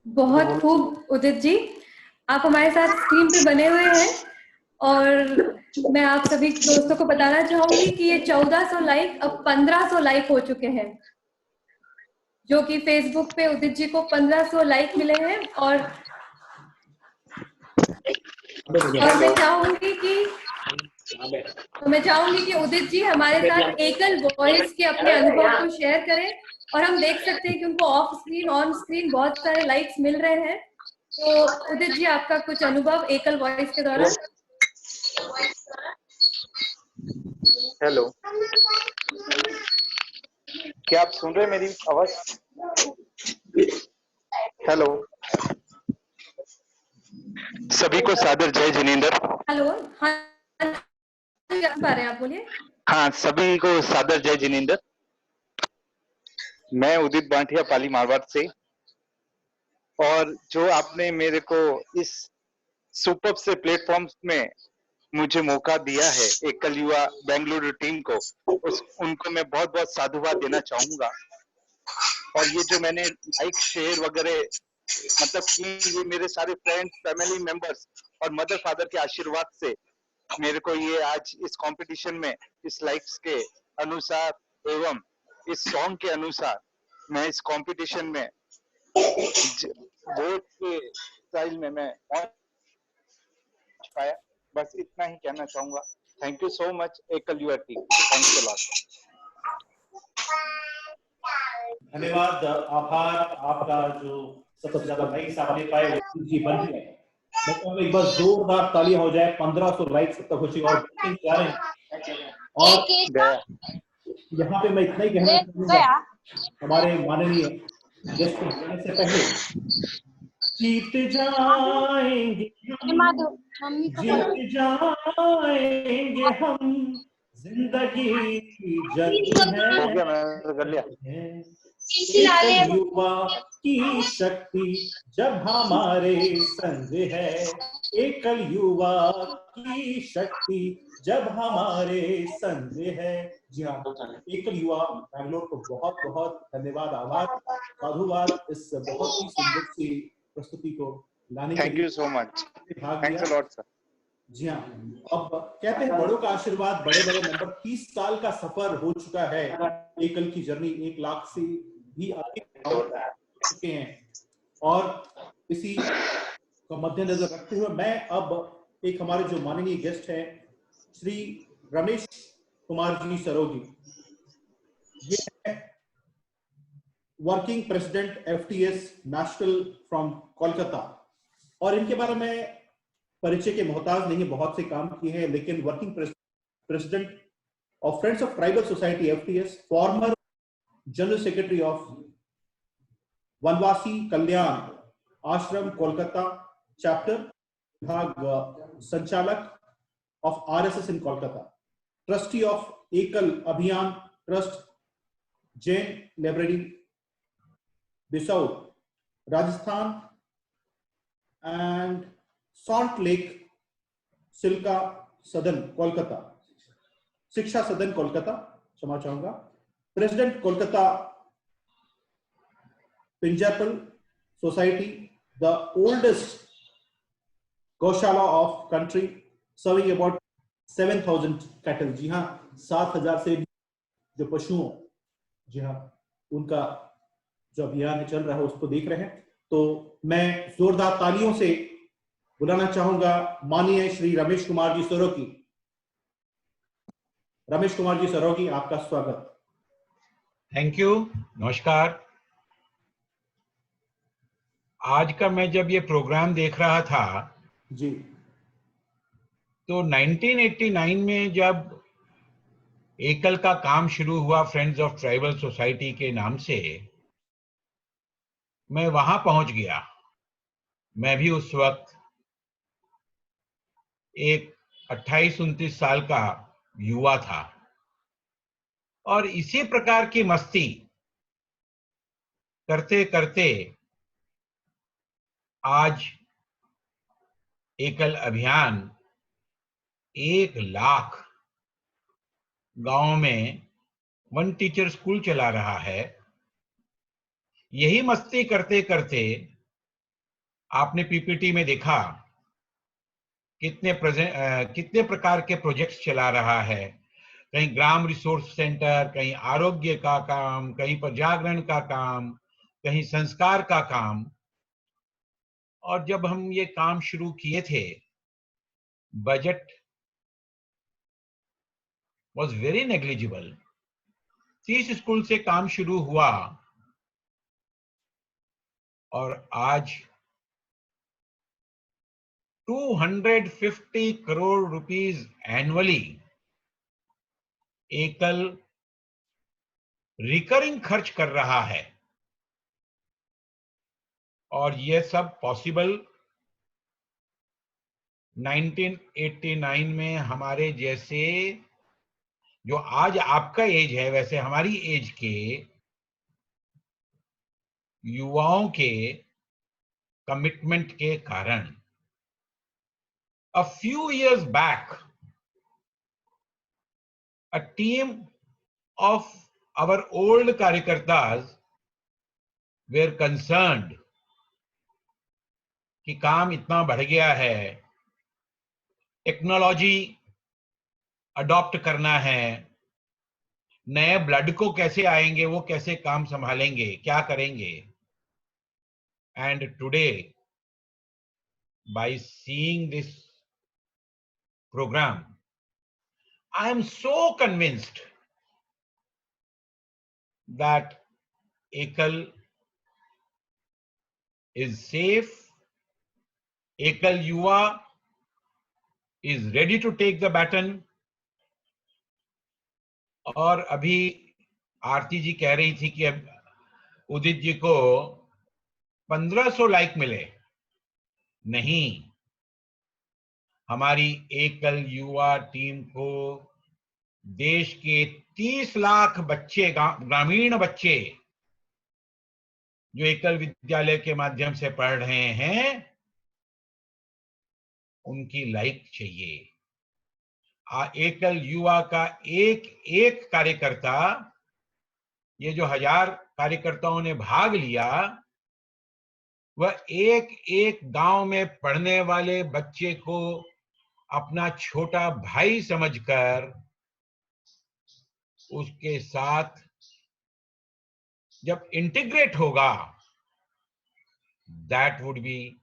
बहुत खूब उदित जी, आप हमारे साथ स्क्रीन पे बने हुए हैं और मैं आप सभी दोस्तों को बताना चाहूंगी कि ये 1400 लाइक अब 1500 लाइक हो चुके हैं, जो कि फेसबुक पे उदित जी को 1500 लाइक मिले हैं। और मैं चाहूंगी कि उदित जी हमारे साथ एकल वॉइस के अपने अनुभव को शेयर करें। और हम देख सकते हैं कि उनको ऑफ स्क्रीन ऑन स्क्रीन बहुत सारे लाइक्स मिल रहे हैं। तो उदित जी, आपका कुछ अनुभव एकल वॉइस के दौरान। हेलो, क्या आप सुन रहे हैं मेरी आवाज? हेलो, सभी को सादर जय जिनेंद्र। हेलो, हाँ पा रहे हैं आप, बोलिए। हाँ, सभी को सादर जय जिनेंद्र। मैं उदित बांटिया, पाली मारवाड़ से। और जो आपने मेरे को इस सुपर से प्लेटफॉर्म में मुझे मौका दिया है, एकल युवा बेंगलुरु टीम को, उनको मैं बहुत बहुत साधुवाद देना चाहूंगा। और ये जो मैंने लाइक शेयर वगैरह मतलब कि ये मेरे सारे फ्रेंड्स, फैमिली मेंबर्स और मदर फादर के आशीर्वाद से मेरे को ये आज इस कंपटीशन में इस लाइक्स के अनुसार एवं इस सॉन्ग के अनुसार मैं इस कंपटीशन में वोट के स्टाइल में मैं पहुंच पाया। बस इतना ही कहना चाहूंगा। थैंक यू सो मच एकल युवा टीम। Thanks a lot. धन्यवाद, आभार आपका। जो सबसे ज्यादा लाइक्स आपने पाए जी बन गए। मैं कहूँगा एक बार जोरदार तालियां हो जाए। 1500 लाइक्स तक हो चुके और जा रहे हैं। और यहाँ पे मैं इतना ही कहना चाहूंगा, हमारे माननीय गेस्ट को बुलाने से पहले, जीत जाएंगे हम, जिंदगी की जंग है, एकल युवा की शक्ति जब हमारे संग है, एकल युवा की शक्ति जब हमारे संग है। जी हाँ, एकल युवा बैंगलोर को बहुत बहुत धन्यवाद, आभार, साधुवाद इस बहुत ही सुंदर सी प्रस्तुति को लाने के लिए। Thank you so much. Thanks a lot sir. जी हाँ, अब कहते हैं बड़ों का आशीर्वाद, बड़े बड़े नंबर। 30 साल का सफर हो चुका है एकल की जर्नी, 1 लाख से भी आगे चुके हैं। और इसी को मद्देनजर रखते हुए मैं अब एक हमारे जो माननीय गेस्ट हैं श्री रमेश कुमार जी सरोगी, ये है working president FTS national from Kolkata. और इनके बारे में परिचय के मोहताज नहीं है, बहुत से काम किए हैं, लेकिन working president of friends of tribal society FTS, former general secretary of Vanvasi Kalyan Ashram Kolkata chapter, विभाग संचालक of RSS in Kolkata, trustee of Ekal Abhiyan trust, Jain library Bissau Rajasthan and Salt Lake Silka Sadan Kolkata, Shiksha Sadan Kolkata, क्षमा चाहूंगा, president Kolkata Pinjrapole society, the oldest gaushala of country, serving about 7000 cattle. जी हाँ, 7000 से भी जो पशुओं, जी हाँ, उनका जो अभियान चल रहा है उसको देख रहे हैं। तो मैं जोरदार तालियों से बुलाना चाहूंगा माननीय श्री रमेश कुमार जी सरोगी। रमेश कुमार जी सरोगी, आपका स्वागत। थैंक यू, नमस्कार। आज का मैं जब ये प्रोग्राम देख रहा था जी, तो 1989 में जब एकल का काम शुरू हुआ फ्रेंड्स ऑफ ट्राइबल सोसाइटी के नाम से, मैं वहां पहुंच गया। मैं भी उस वक्त एक 28-29 साल का युवा था और इसी प्रकार की मस्ती करते करते आज एकल अभियान 1 लाख गांव में वन टीचर स्कूल चला रहा है। यही मस्ती करते करते आपने पीपीटी में देखा कितने प्रकार के प्रोजेक्ट्स चला रहा है, कहीं ग्राम रिसोर्स सेंटर, कहीं आरोग्य का काम, कहीं पर जागरण का काम, कहीं संस्कार का काम। और जब हम ये काम शुरू किए थे, budget was very negligible. 30 school से काम शुरू हुआ और आज 250 करोड़ रुपीस एनुअली एकल रिकरिंग खर्च कर रहा है। और यह सब पॉसिबल 1989 में हमारे जैसे, जो आज आपका एज है वैसे हमारी एज के युवाओं के कमिटमेंट के कारण। A few years back, a team of our old कार्यकर्तास were concerned कि काम इतना बढ़ गया है, टेक्नोलॉजी अडॉप्ट करना है, नए ब्लड को कैसे आएंगे, वो कैसे काम संभालेंगे, क्या करेंगे। And today by seeing this program, I am so convinced that Ekal is safe, Ekal Yuva is ready to take the baton। और अभी आरती जी कह रही थी कि अब उदित जी को 1500 लाइक मिले। नहीं, हमारी एकल युवा टीम को देश के 30 लाख बच्चे, ग्रामीण बच्चे जो एकल विद्यालय के माध्यम से पढ़ रहे हैं, उनकी लाइक चाहिए। एकल युवा का एक एक कार्यकर्ता, ये जो 1000 कार्यकर्ताओं ने भाग लिया, वह एक एक गांव में पढ़ने वाले बच्चे को अपना छोटा भाई समझकर उसके साथ जब इंटीग्रेट होगा, that would be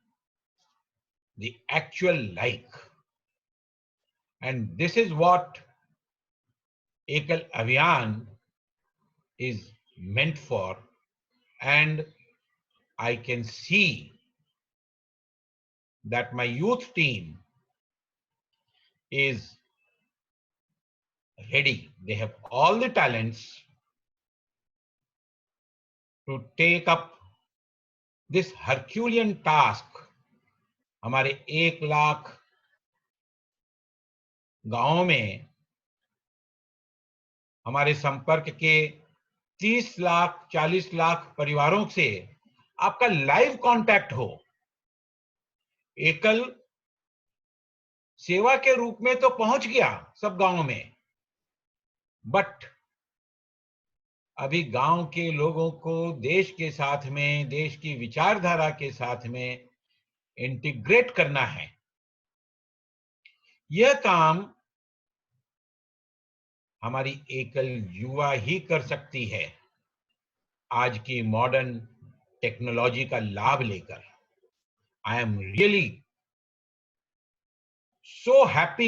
the actual like, and this is what Ekal Abhiyan is meant for, and I can see that my youth team is ready. They have all the talents to take up this Herculean task। हमारे 1 लाख गांवों में हमारे संपर्क के 30 लाख 40 लाख परिवारों से आपका live contact हो। एकल सेवा के रूप में तो पहुंच गया सब गांवों में, बट अभी गांव के लोगों को देश के साथ में, देश की विचारधारा के साथ में इंटीग्रेट करना है। यह काम हमारी एकल युवा ही कर सकती है, आज की मॉडर्न टेक्नोलॉजी का लाभ लेकर। I am really so happy,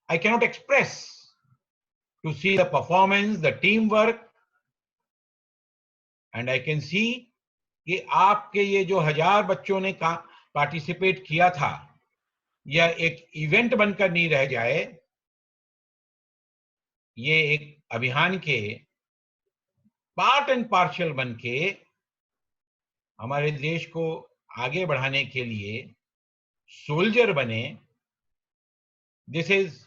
I cannot express to see the performance, the teamwork, and I can see कि आपके ये जो 1000 बच्चों ने पार्टिसिपेट किया था, यह एक इवेंट बनकर नहीं रह जाए, ये एक अभियान के पार्ट एंड पार्शल बनके हमारे देश को आगे बढ़ाने के लिए सोल्जर बने। This is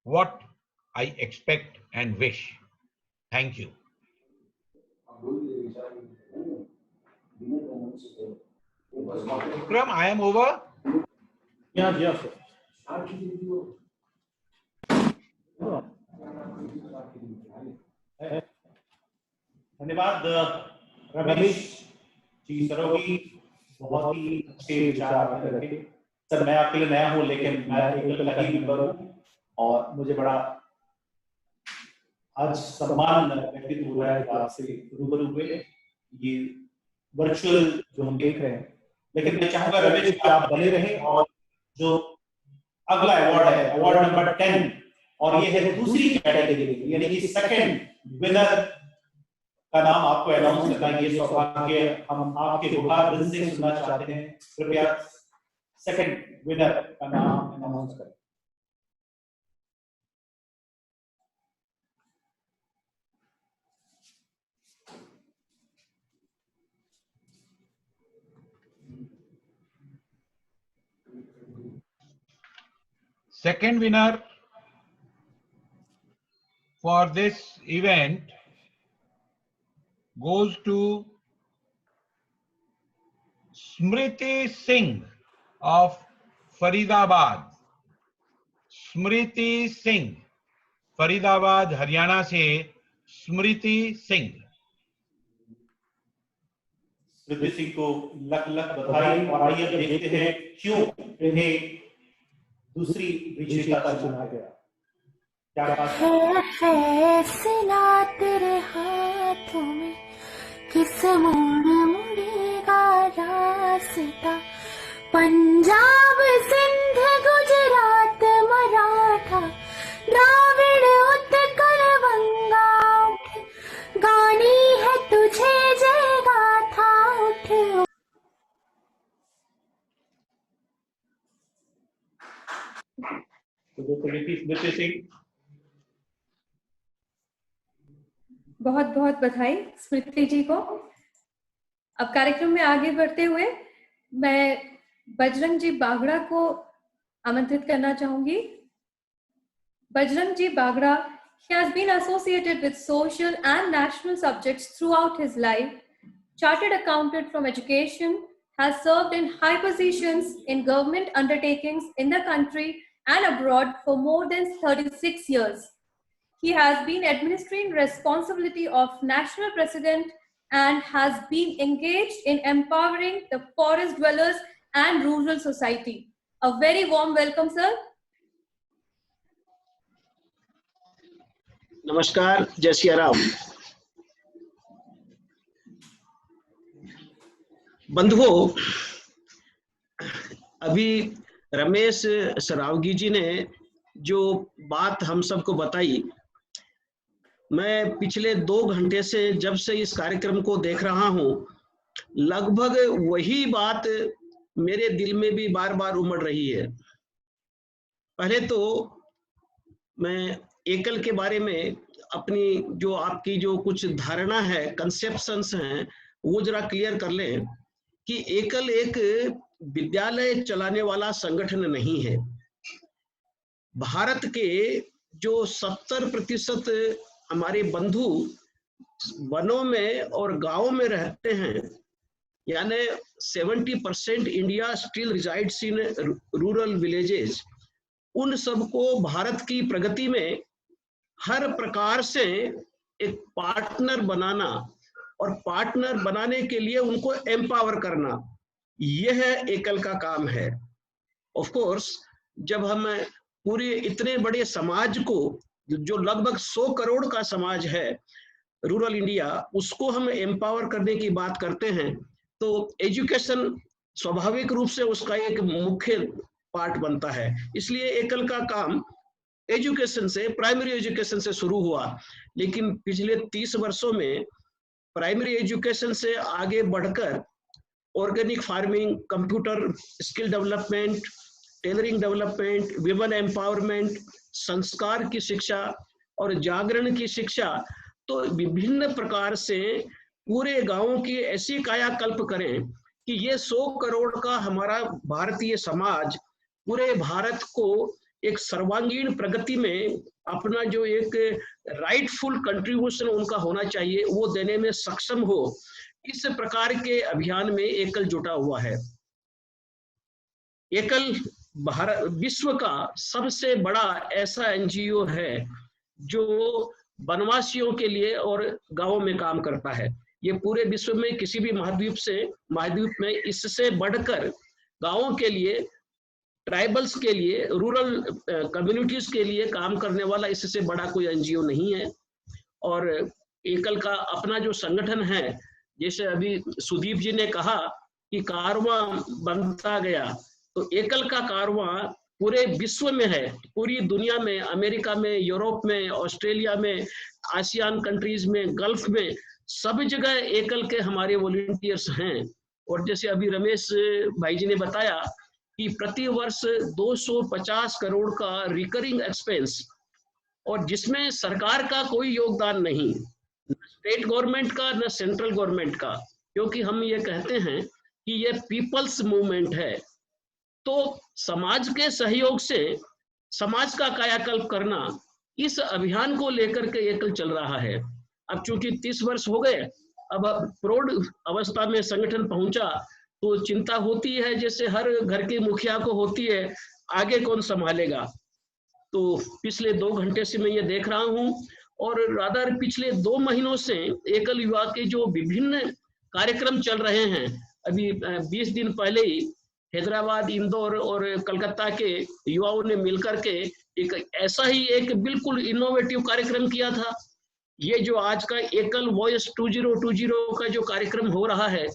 what I expect and wish. Thank you. Vikram, I am over. Yeah, sir. धन्यवाद रमेश जी सरोगी बहुत ही अच्छे विचार आपने रखे। सर मैं आपके लिए नया हूँ, लेकिन मैं एकल का ही मेंबर हूँ और मुझे बड़ा आज सम्मान व्यक्तित्व हो रहा है कि आपसे रूबरू हुए, ये वर्चुअल जो हम देख रहे हैं। लेकिन मैं चाहूंगा रमेश कि आप बने रहें, और जो अगला अवार्ड है अवार्ड नंबर 10, और ये है दूसरी कैटेगरी, यानी कि सेकंड विनर का नाम आपको अनाउंस करना है। ये सौभाग्य हम आपके गुहार दिल से सुनना चाहते हैं। कृपया सेकंड विनर का नाम अनाउंस करें। Second winner for this event goes to Smriti Singh of Faridabad. स्मृति सिंह, फरीदाबाद हरियाणा से स्मृति सिंह। स्मृति सिंह को लख लख बधाई। और आइए अब देखते हैं क्यों इन्हें दूसरी विजेता चुना गया। क्या बात है? फैसला तेरे हाथों में, किस मोड़ मुड़ेगा रास्ता, पंजाब सिंध गुजरात मराठा द्राविड़ उत्कल गंगा, उठ गानी है तुझे जय गाथा, उठ। स्मृति सिंह, बहुत बहुत बधाई स्मृति जी को। अब कार्यक्रम में आगे बढ़ते हुए मैं बजरंग जी बागड़ा को आमंत्रित करना चाहूंगी। बजरंग जी Bagda, he has been associated with social and national subjects throughout his life. Chartered accountant from education, has served in high positions in government undertakings in the country and abroad for more than 36 years. He has been administering responsibility of national president and has been engaged in empowering the forest dwellers and rural society. A very warm welcome, sir. नमस्कार, जय सिया राम। बंधुओं, अभी रमेश सरावगी जी ने जो बात हम सबको बताई, मैं पिछले 2 घंटे से जब से इस कार्यक्रम को देख रहा हूं, लगभग वही बात मेरे दिल में भी बार बार उमड़ रही है। पहले तो मैं एकल के बारे में अपनी जो आपकी जो कुछ धारणा है, कंसेप्शंस हैं, वो जरा क्लियर कर लें कि एकल एक विद्यालय चलाने वाला संगठन नहीं है। भारत के जो 70% हमारे बंधु वनों में और गांवों में रहते हैं, यानी 70% India still resides in rural villages, उन सबको भारत की प्रगति में हर प्रकार से एक पार्टनर बनाना और पार्टनर बनाने के लिए उनको एम्पावर करना, यह एकल का काम है। ऑफ कोर्स, जब हम पूरे इतने बड़े समाज को, जो लगभग 100 करोड़ का समाज है रूरल इंडिया, उसको हम एम्पावर करने की बात करते हैं, तो एजुकेशन स्वाभाविक रूप से उसका एक मुख्य पार्ट बनता है। इसलिए एकल का काम एजुकेशन से, प्राइमरी एजुकेशन से शुरू हुआ, लेकिन पिछले 30 वर्षों में प्राइमरी एजुकेशन से आगे बढ़कर organic farming, computer skill development, tailoring development, women empowerment, संस्कार की शिक्षा और जागरण की शिक्षा, तो विभिन्न प्रकार से पूरे गांवों की ऐसी कायाकल्प करें कि ये 100 करोड़ का हमारा भारतीय समाज पूरे भारत को एक सर्वांगीण प्रगति में अपना जो एक राइटफुल कंट्रीब्यूशन उनका होना चाहिए, वो देने में सक्षम हो। इस प्रकार के अभियान में एकल जुटा हुआ है। एकल भारत विश्व का सबसे बड़ा ऐसा एनजीओ है जो वनवासियों के लिए और गांवों में काम करता है। ये पूरे विश्व में किसी भी महाद्वीप में इससे बढ़कर गांवों के लिए, ट्राइबल्स के लिए, रूरल कम्युनिटीज के लिए काम करने वाला इससे बड़ा कोई एनजीओ नहीं है। और एकल का अपना जो संगठन है, जैसे अभी सुदीप जी ने कहा कि कारवां बनता गया, तो एकल का कारवां पूरे विश्व में है, पूरी दुनिया में, अमेरिका में, यूरोप में, ऑस्ट्रेलिया में, आसियान कंट्रीज में, गल्फ में, सब जगह एकल के हमारे वॉलंटियर्स हैं। और जैसे अभी रमेश भाई जी ने बताया कि प्रति वर्ष 250 करोड़ का रिकरिंग एक्सपेंस, और जिसमें सरकार का कोई योगदान नहीं, स्टेट गवर्नमेंट का न सेंट्रल गवर्नमेंट का, क्योंकि हम ये कहते हैं कि ये पीपल्स मूवमेंट है। तो समाज के सहयोग से समाज का कायाकल्प करना, इस अभियान को लेकर के एकल चल रहा है। अब चूंकि 30 वर्ष हो गए, अब प्रौढ़ अवस्था में संगठन पहुंचा, तो चिंता होती है, जैसे हर घर के मुखिया को होती है, आगे कौन संभालेगा। तो पिछले 2 घंटे से मैं ये देख रहा हूँ, और रादर पिछले 2 महीनों से एकल युवा के जो विभिन्न कार्यक्रम चल रहे हैं, अभी 20 दिन पहले ही हैदराबाद, इंदौर और कलकत्ता के युवाओं ने मिलकर के एक ऐसा ही एक बिल्कुल इनोवेटिव कार्यक्रम किया था। ये जो आज का एकल वॉइस 2020 का जो कार्यक्रम हो रहा है,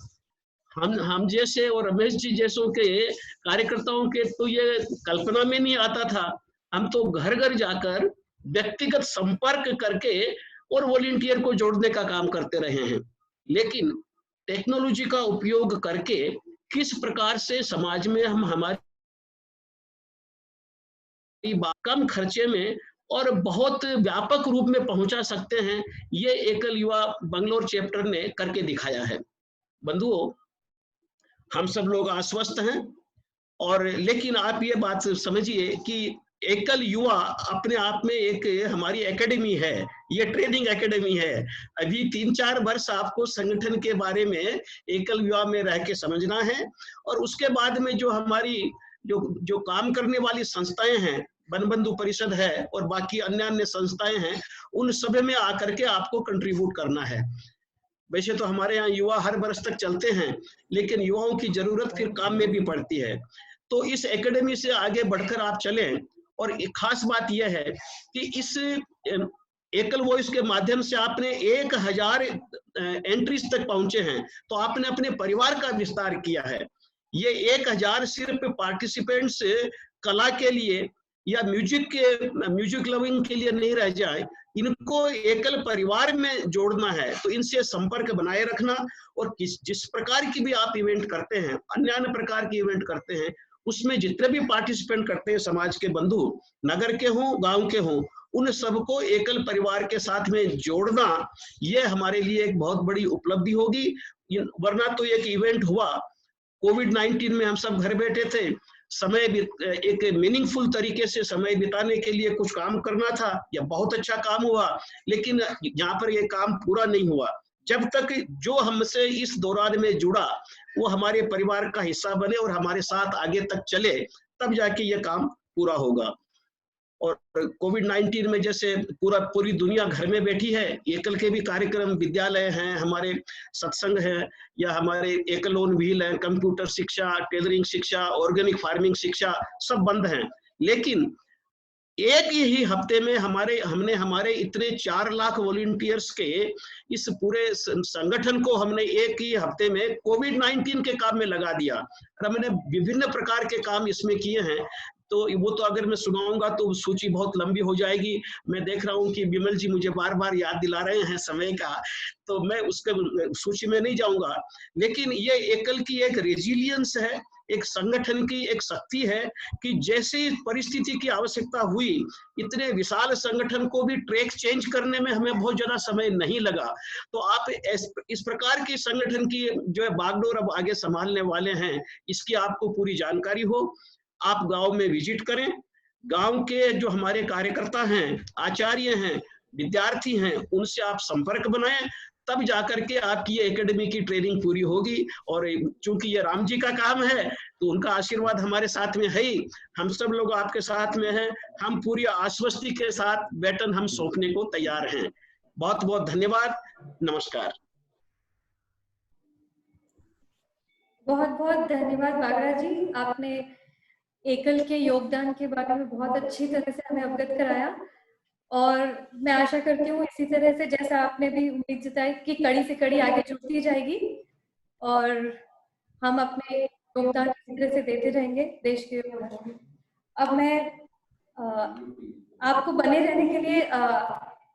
हम जैसे और रमेश जी जैसों के कार्यकर्ताओं के तो ये कल्पना में नहीं आता था। हम तो घर घर जाकर व्यक्तिगत संपर्क करके और वॉलंटियर को जोड़ने का काम करते रहे हैं, लेकिन टेक्नोलॉजी का उपयोग करके किस प्रकार से समाज में हम हमारी कम खर्चे में और बहुत व्यापक रूप में पहुंचा सकते हैं, ये एकल युवा बंगलोर चैप्टर ने करके दिखाया है। बंधुओं, हम सब लोग आश्वस्त हैं, और लेकिन आप ये बात समझिए कि एकल युवा अपने आप में एक हमारी एकेडमी है, ये ट्रेनिंग एकेडमी है। अभी 3-4 वर्ष आपको संगठन के बारे में एकल युवा में रह के समझना है, और उसके बाद में जो हमारी जो काम करने वाली संस्थाएं हैं, बनबंधु परिषद है और बाकी अन्य संस्थाएं हैं, उन सब में आकर के आपको कंट्रीब्यूट करना है। वैसे तो हमारे यहाँ युवा हर वर्ष तक चलते हैं, लेकिन युवाओं की जरूरत फिर काम में भी पड़ती है। तो इस एकेडमी से आगे बढ़कर आप चलें, और एक खास बात यह है कि इस एकल वॉइस के माध्यम से आपने 1000 एंट्रीज तक पहुंचे हैं, तो आपने अपने परिवार का विस्तार किया है। ये 1000 सिर्फ पार्टिसिपेंट्स कला के लिए या म्यूजिक लविंग के लिए नहीं रह जाए, इनको एकल परिवार में जोड़ना है। तो इनसे संपर्क बनाए रखना, और जिस प्रकार की भी आप इवेंट करते हैं, अन्य प्रकार की इवेंट करते हैं, उसमें जितने भी पार्टिसिपेंट करते हैं समाज के बंधु, नगर के हों, गांव के हों, उन सबको एकल परिवार के साथ में जोड़ना, ये हमारे लिए एक बहुत बड़ी उपलब्धि होगी। वरना तो एक इवेंट हुआ, कोविड-19 में हम सब घर बैठे थे, समय एक मीनिंगफुल तरीके से समय बिताने के लिए कुछ काम करना था, या बहुत अच्छा काम हुआ, लेकिन यहाँ पर ये काम पूरा नहीं हुआ। जब तक जो हमसे इस दौरान में जुड़ा वो हमारे परिवार का हिस्सा बने और हमारे साथ आगे तक चले, तब जाके ये काम पूरा होगा। और कोविड-19 में जैसे पूरी दुनिया घर में बैठी है, एकल के भी कार्यक्रम, विद्यालय हैं, हमारे सत्संग है, या हमारे एकल ओन व्हील है, कंप्यूटर शिक्षा, टेलरिंग शिक्षा, ऑर्गेनिक फार्मिंग शिक्षा, सब बंद हैं। लेकिन एक ही हफ्ते में हमने हमारे इतने 4 लाख वॉलंटियर्स के इस पूरे संगठन को हमने एक ही हफ्ते में कोविड-19 के काम में लगा दिया, और हमने विभिन्न प्रकार के काम इसमें किए हैं। तो वो तो अगर मैं सुनाऊंगा तो सूची बहुत लंबी हो जाएगी। मैं देख रहा हूँ कि विमल जी मुझे बार बार याद दिला रहे हैं समय का, तो मैं उसके सूची में नहीं जाऊंगा। लेकिन ये एकल की एक रेजिलियंस है, एक संगठन की एक शक्ति है कि जैसी परिस्थिति की आवश्यकता हुई, इतने विशाल संगठन को भी ट्रैक चेंज करने में हमें बहुत ज्यादा समय नहीं लगा। तो आप इस प्रकार की संगठन की जो है बागडोर अब आगे संभालने वाले हैं, इसकी आपको पूरी जानकारी हो। आप गांव में विजिट करें, गांव के जो हमारे कार्यकर्ता हैं, आचार्य हैं, विद्यार्थी हैं, उनसे आप संपर्क बनाएं, तब जाकर के आपकी एकेडमी की ट्रेनिंग पूरी होगी। और चूंकि ये राम जी का काम है, तो उनका आशीर्वाद हमारे साथ में है ही, हम सब लोग आपके साथ में हैं। हम पूरी आश्वस्ति के साथ बैटन हम सौंपने को तैयार हैं। बहुत बहुत धन्यवाद, नमस्कार। बहुत बहुत धन्यवाद बागरा जी, आपने एकल के योगदान के बारे में बहुत अच्छी तरह से हमें अवगत कराया और मैं आशा करती हूँ इसी तरह से जैसा आपने भी उम्मीद जताई कि कड़ी से कड़ी आगे जुड़ती जाएगी और हम अपने योगदान इसी तरह से देते रहेंगे देश के योगदान में। अब मैं आपको बने रहने के लिए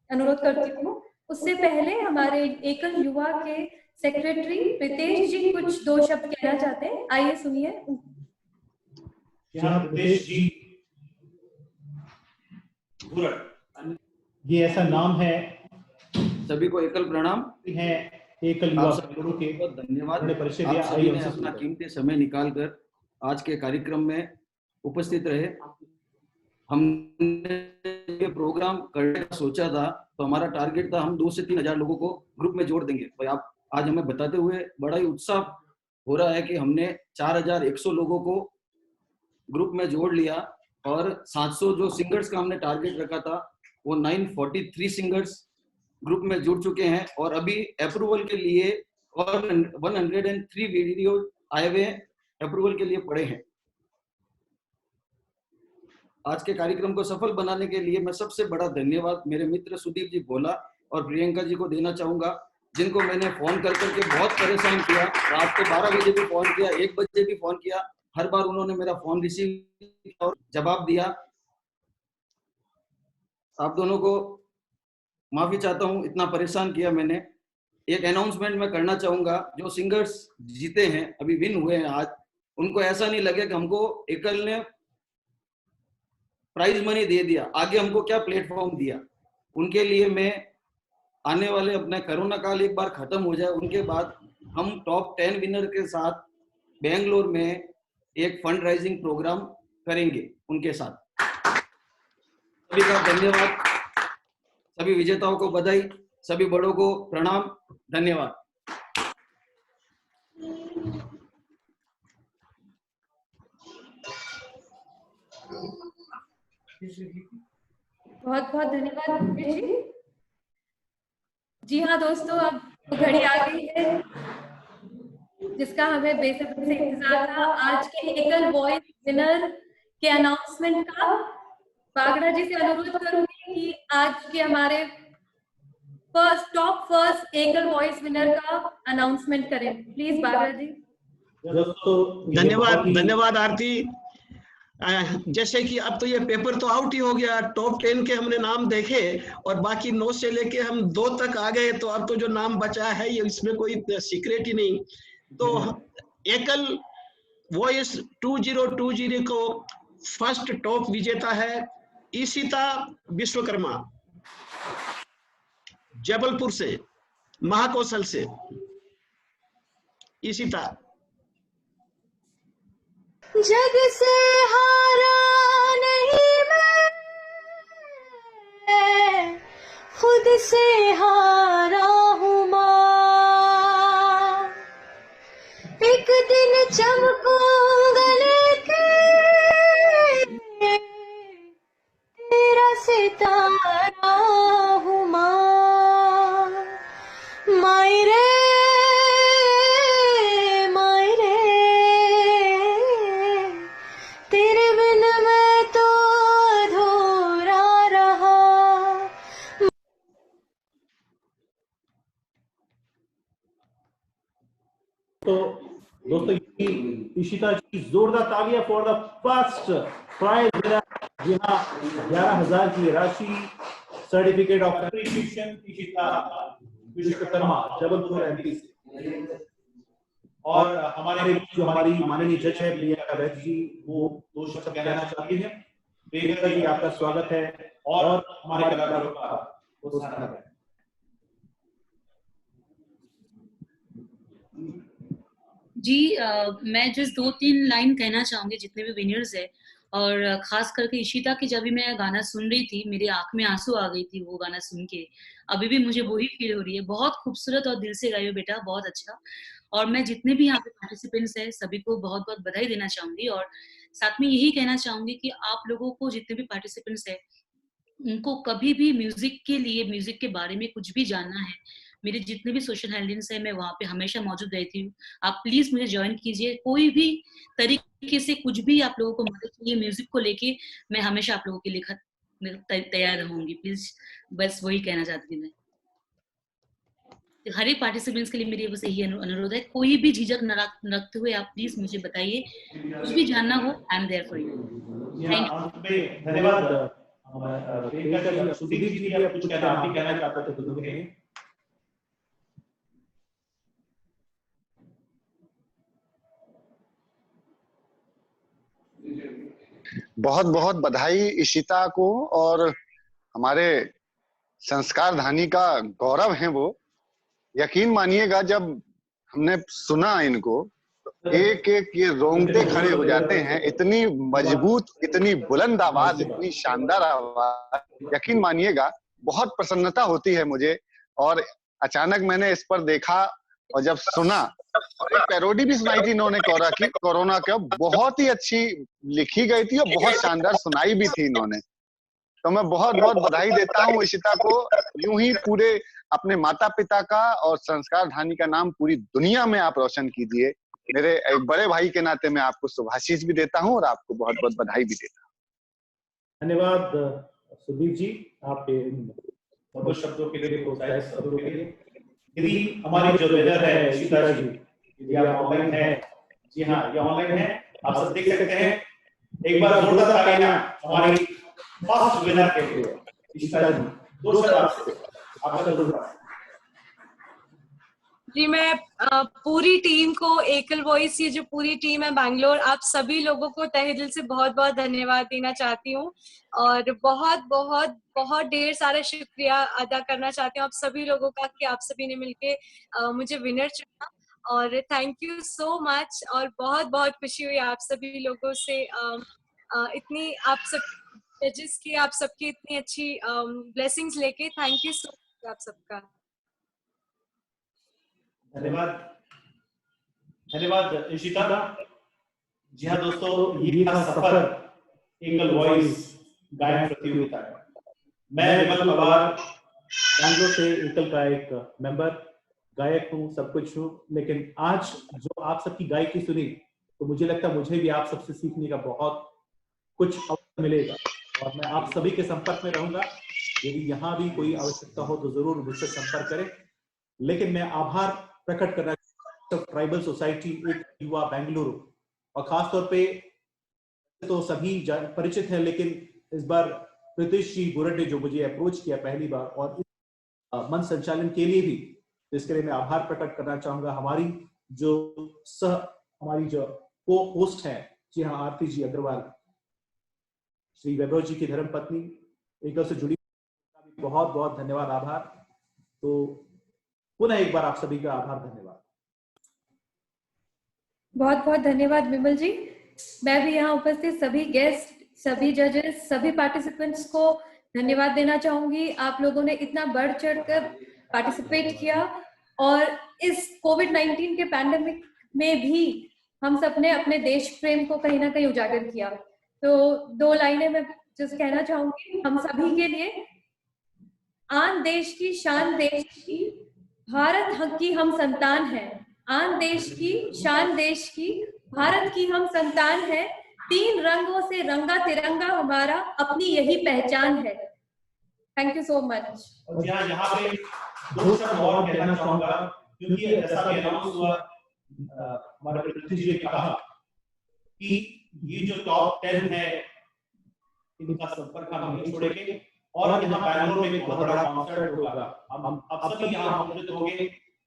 अनुरोध करती हूँ। उससे पहले हमारे एकल युवा के सेक्रेटरी प्रीतेश जी कुछ 2 शब्द कहना चाहते हैं, आइए सुनिए। प्रीतेश जी, ये ऐसा नाम है। सभी को एकल प्रणाम है एकल युवा बेंगलुरु के बहुत धन्यवाद। परिचय आप दिया। सभी ने अपना कीमती समय निकालकर आज के कार्यक्रम में उपस्थित रहे। हमने ये प्रोग्राम करने का सोचा था तो हमारा टारगेट था हम 2 से 3 हजार लोगों को ग्रुप में जोड़ देंगे। तो आप आज हमें बताते हुए बड़ा ही उत्साह हो रहा है कि हमने 4100 लोगों को ग्रुप में जोड़ लिया और 700 जो सिंगर्स का हमने टारगेट रखा था वो 943 सिंगर्स ग्रुप में जुड़ चुके हैं और अभी अप्रूवल के लिए और 103 वीडियो आए हुए अप्रूवल के लिए पड़े हैं। आज के कार्यक्रम को सफल बनाने के लिए मैं सबसे बड़ा धन्यवाद मेरे मित्र सुदीप जी भोला और प्रियंका जी को देना चाहूंगा, जिनको मैंने फोन कर करके बहुत परेशान किया। रात को 12 बजे भी फोन किया, 1 बजे भी फोन किया, हर बार उन्होंने मेरा फोन रिसीव किया और जवाब दिया। आप दोनों को माफी चाहता हूं, इतना परेशान किया मैंने। एक अनाउंसमेंट मैं करना चाहूंगा, जो सिंगर्स जीते हैं अभी विन हुए हैं आज, उनको ऐसा नहीं लगे कि हमको एकल ने प्राइज मनी दे दिया, आगे हमको क्या प्लेटफॉर्म दिया। उनके लिए मैं आने वाले अपने कोरोना काल एक बार खत्म हो जाए उनके बाद हम टॉप 10 विनर के साथ बेंगलोर में एक फंड राइजिंग प्रोग्राम करेंगे उनके साथ। सभी का धन्यवाद, सभी विजेताओं को बधाई, सभी बड़ों को प्रणाम, धन्यवाद। बहुत बहुत धन्यवाद जी। जी हाँ दोस्तों, अब घड़ी आ गई है जिसका हमें बेसब्री से इंतजार था, आज के एकल वॉइस विनर के अनाउंसमेंट का। बागड़ा जी से अनुरोध करूंगी कि आज के हमारे टॉप फर्स्ट एकल वॉइस विनर का अनाउंसमेंट करें, प्लीज बागड़ा जी। धन्यवाद आरती। जैसे कि अब तो ये पेपर तो आउट ही हो गया, टॉप 10 के हमने नाम देखे और बाकी 9 से लेके हम 2 तक आ गए, तो अब तो जो नाम बचा है ये इसमें कोई सीक्रेट ही नहीं। तो एकल वॉइस 2020 को फर्स्ट टॉप विजेता है ईशिता विश्वकर्मा, जबलपुर से, महाकौशल से। ईशिता। जग से हारा नहीं मैं, खुद से हारा हूँ माँ। एक दिन चमकूंगा लेके तेरा सितारा हूँ माँ। मायरे तेरे बिन मैं तो अधूरा रहा। तो दोस्तों ईशिता जी, जोरदार तालियां for the first prize winner. जी हाँ, 11,000 की राशि, certificate of appreciation, Ishita Vishwakarma, Jabalpur MP से। और हमारे जो हमारी माननीय जज है प्रियंका वैद्य जी, वो 2 शब्द कहना चाहती हैं। प्रियंका जी, आपका स्वागत है और हमारे कलाकारों का प्रोत्साहन करें। जी मैं जस्ट 2-3 लाइन कहना चाहूंगी जितने भी विनर्स है, और खास करके ईशिता की जब भी मैं गाना सुन रही थी मेरी आंख में आंसू आ गई थी वो गाना सुन के। अभी भी मुझे वही फील हो रही है। बहुत खूबसूरत और दिल से गाई हो बेटा, बहुत अच्छा। और मैं जितने भी यहाँ पे पार्टिसिपेंट्स हैं सभी को बहुत बहुत बधाई देना चाहूंगी और साथ में यही कहना चाहूंगी कि आप लोगों को जितने भी पार्टिसिपेंट्स हैं उनको कभी भी म्यूजिक के लिए, म्यूजिक के बारे में कुछ भी जानना है मेरे जितने भी सोशल हैंडल्स है मैं वहाँ पे हमेशा मौजूद रहती हूँ। आप प्लीज मुझे ज्वाइन कीजिए, कोई भी तरीके से कुछ भी आप लोगों को मदद चाहिए म्यूजिक को लेके, मैं हमेशा आप लोगों के लिए तैयार रहूंगी। प्लीज बस वही कहना चाहती थी मैं। हर एक पार्टिसिपेंट्स के लिए मेरी बस यही अनुरोध है, कोई भी झिझक न रखते हुए आप प्लीज मुझे बताइए, कुछ भी जानना हो I am there for you. Thank you. धन्यवाद। प्रियंका जी, सुदीप जी भी आप कुछ कहना चाहते थे तो कहिए। बहुत बहुत बधाई इशिता को, और हमारे संस्कार धानी का गौरव है वो। यकीन मानिएगा जब हमने सुना इनको एक एक ये रोंगटे खड़े हो जाते हैं। इतनी मजबूत, इतनी बुलंद आवाज, इतनी शानदार आवाज, यकीन मानिएगा बहुत प्रसन्नता होती है मुझे। और अचानक मैंने इस पर देखा और जब सुना, और एक पैरोडी भी सुनाई थी इन्होंने कोरोना का, बहुत ही अच्छी लिखी गई थी और बहुत शानदार सुनाई भी थी इन्होंने। तो मैं बहुत बहुत बधाई देता हूँ इशिता को। यूं ही पूरे अपने माता पिता का और संस्कार धानी का नाम पूरी दुनिया में आप रोशन कीजिए। मेरे एक बड़े भाई के नाते मैं आपको शुभाशीष भी देता हूँ और आपको बहुत बहुत बधाई भी देता हूँ। धन्यवाद सुदीप जी, आपके मधुर शब्दों के लिए, प्रोत्साहित शब्दों के लिए। यदि हमारी जो वेदर है इशिता जी, यदि आप ऑनलाइन है, जी हाँ ये ऑनलाइन है, आप सब देख सकते हैं। एक बार जोरदार तालियां हमारी फर्स्ट विनर के लिए इशिता जी। दूसरा आपका जी, मैं पूरी टीम को, एकल वॉइस, ये जो पूरी टीम है बैंगलोर, आप सभी लोगों को तहे दिल से बहुत बहुत धन्यवाद देना चाहती हूँ और बहुत बहुत बहुत ढेर सारा शुक्रिया अदा करना चाहती हूँ आप सभी लोगों का कि आप सभी ने मिलके मुझे विनर चुना। और थैंक यू सो मच, और बहुत बहुत खुशी हुई आप सभी लोगों से इतनी, आप सब जजेस की, आप सबकी इतनी अच्छी ब्लेसिंग्स लेके। थैंक यू सो मच आप सबका। धन्यवाद, धन्यवाद इशिता। जी हाँ दोस्तों, ये था सफर एकल वॉइस गायन प्रतियोगिता का। मैं विमल पवार, बैंगलोर से एकल का एक मेंबर, गायक हूँ, सब कुछ हूँ। लेकिन आज जो आप सबकी गायकी सुनी तो मुझे लगता है मुझे भी आप सबसे सीखने का बहुत कुछ अवसर मिलेगा और मैं आप सभी के संपर्क में रहूंगा। यदि यहाँ भी कोई आवश्यकता हो तो जरूर मुझसे संपर्क करें। लेकिन मैं आभार प्रकट करना ट्राइबल सोसाइटी एक युवा बेंगलुरु, और खासतौर पे तो सभी परिचित हैं, लेकिन इस बार प्रीतिश जी बुरड ने जो मुझे अप्रोच किया पहली बार और इस मंच संचालन के लिए भी, तो इसके लिए मैं आभार प्रकट करना चाहूंगा। हमारी जो को होस्ट है, जी हाँ आरती जी अग्रवाल, श्री वैभव जी की धर्मपत्नी, एकल से जुड़ी, बहुत बहुत धन्यवाद, आभार। तो पुनः एक बार आप सभी का आभार, धन्यवाद। बहुत बहुत धन्यवाद विमल जी। मैं भी यहाँ उपस्थित सभी गेस्ट, सभी जजेस, सभी पार्टिसिपेंट्स को धन्यवाद देना चाहूंगी। आप लोगों ने इतना बढ़ चढ़कर पार्टिसिपेट किया और इस कोविड-19 के पैंडेमिक में भी हम सब ने अपने देश प्रेम को कहीं ना कहीं उजागर किया। तो 2 लाइनें मैं जस्ट कहना चाहूंगी हम सभी के लिए। आन देश की शान देश की, भारत की हम संतान हैं। आन देश की शान देश की, भारत की हम संतान हैं। 3 रंगों से रंगा तिरंगा हमारा, अपनी यही पहचान है। Thank you so much. यहाँ पे 2 शब्द और कहना चाहूंगा, क्योंकि जैसा कि अनाउंस हुआ, हमारे प्रीतिश जी ने कहा कि ये जो टॉप 10 है इनका संपर्क हम नहीं छोड़ेंगे और यहाँ बैंगलोर में बहुत बड़ा कॉन्सर्ट होगा। हम अब सभी यहाँ आमंत्रित होंगे,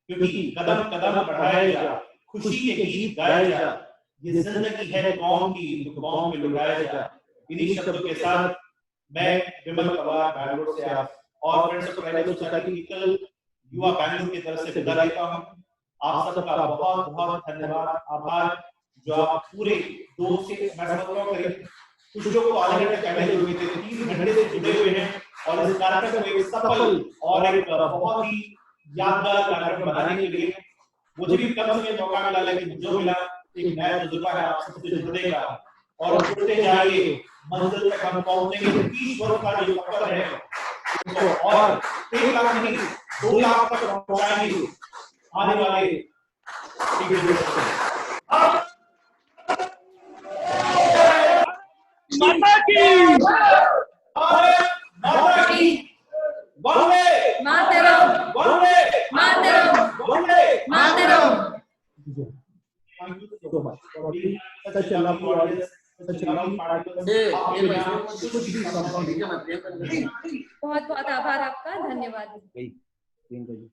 क्योंकि कदम कदम बढ़ाया जा, खुशी के गीत गाए जा, ये जिंदगी है कौम की तो कौम में लुटाया जा। इन्हीं शब्दों के साथ मैं विमल पवार बैंगलोर से आप और फ्रेंड्स ऑफ ट्राइबल सोसाइटी एकल युवा बैंगलोर की तरफ से विदा लेता हूँ। आप सबका बहुत बहुत धन्यवाद, आभार, जो आप पूरे 2 से करीब कुछ लोग तो आधे घंटे पहले जुड़े थे, 3 घंटे से जुड़े हुए हैं और इस कार्यक्रम को एक सफल और एक बहुत ही यादगार कार्यक्रम बनाने के लिए मुझे भी कम से कम मौका मिला, लेकिन जो मिला एक नया तजुर्बा है आप सबसे जुड़ने का, और जुड़ते जाइए, मंजिल तक हम पहुंचेंगे। 30 वर्ष का जो सफर है इसको और 1 लाख नहीं 2 लाख तक पहुंचाएंगे आने वाले माता की माता की Vande Mataram Vande Mataram Vande Mataram. Thank you so much for being such a lovely audience, such a lovely participants. आपके यहाँ कुछ भी संभव नहीं। बहुत बहुत आभार आपका, धन्यवाद। प्रियंका जी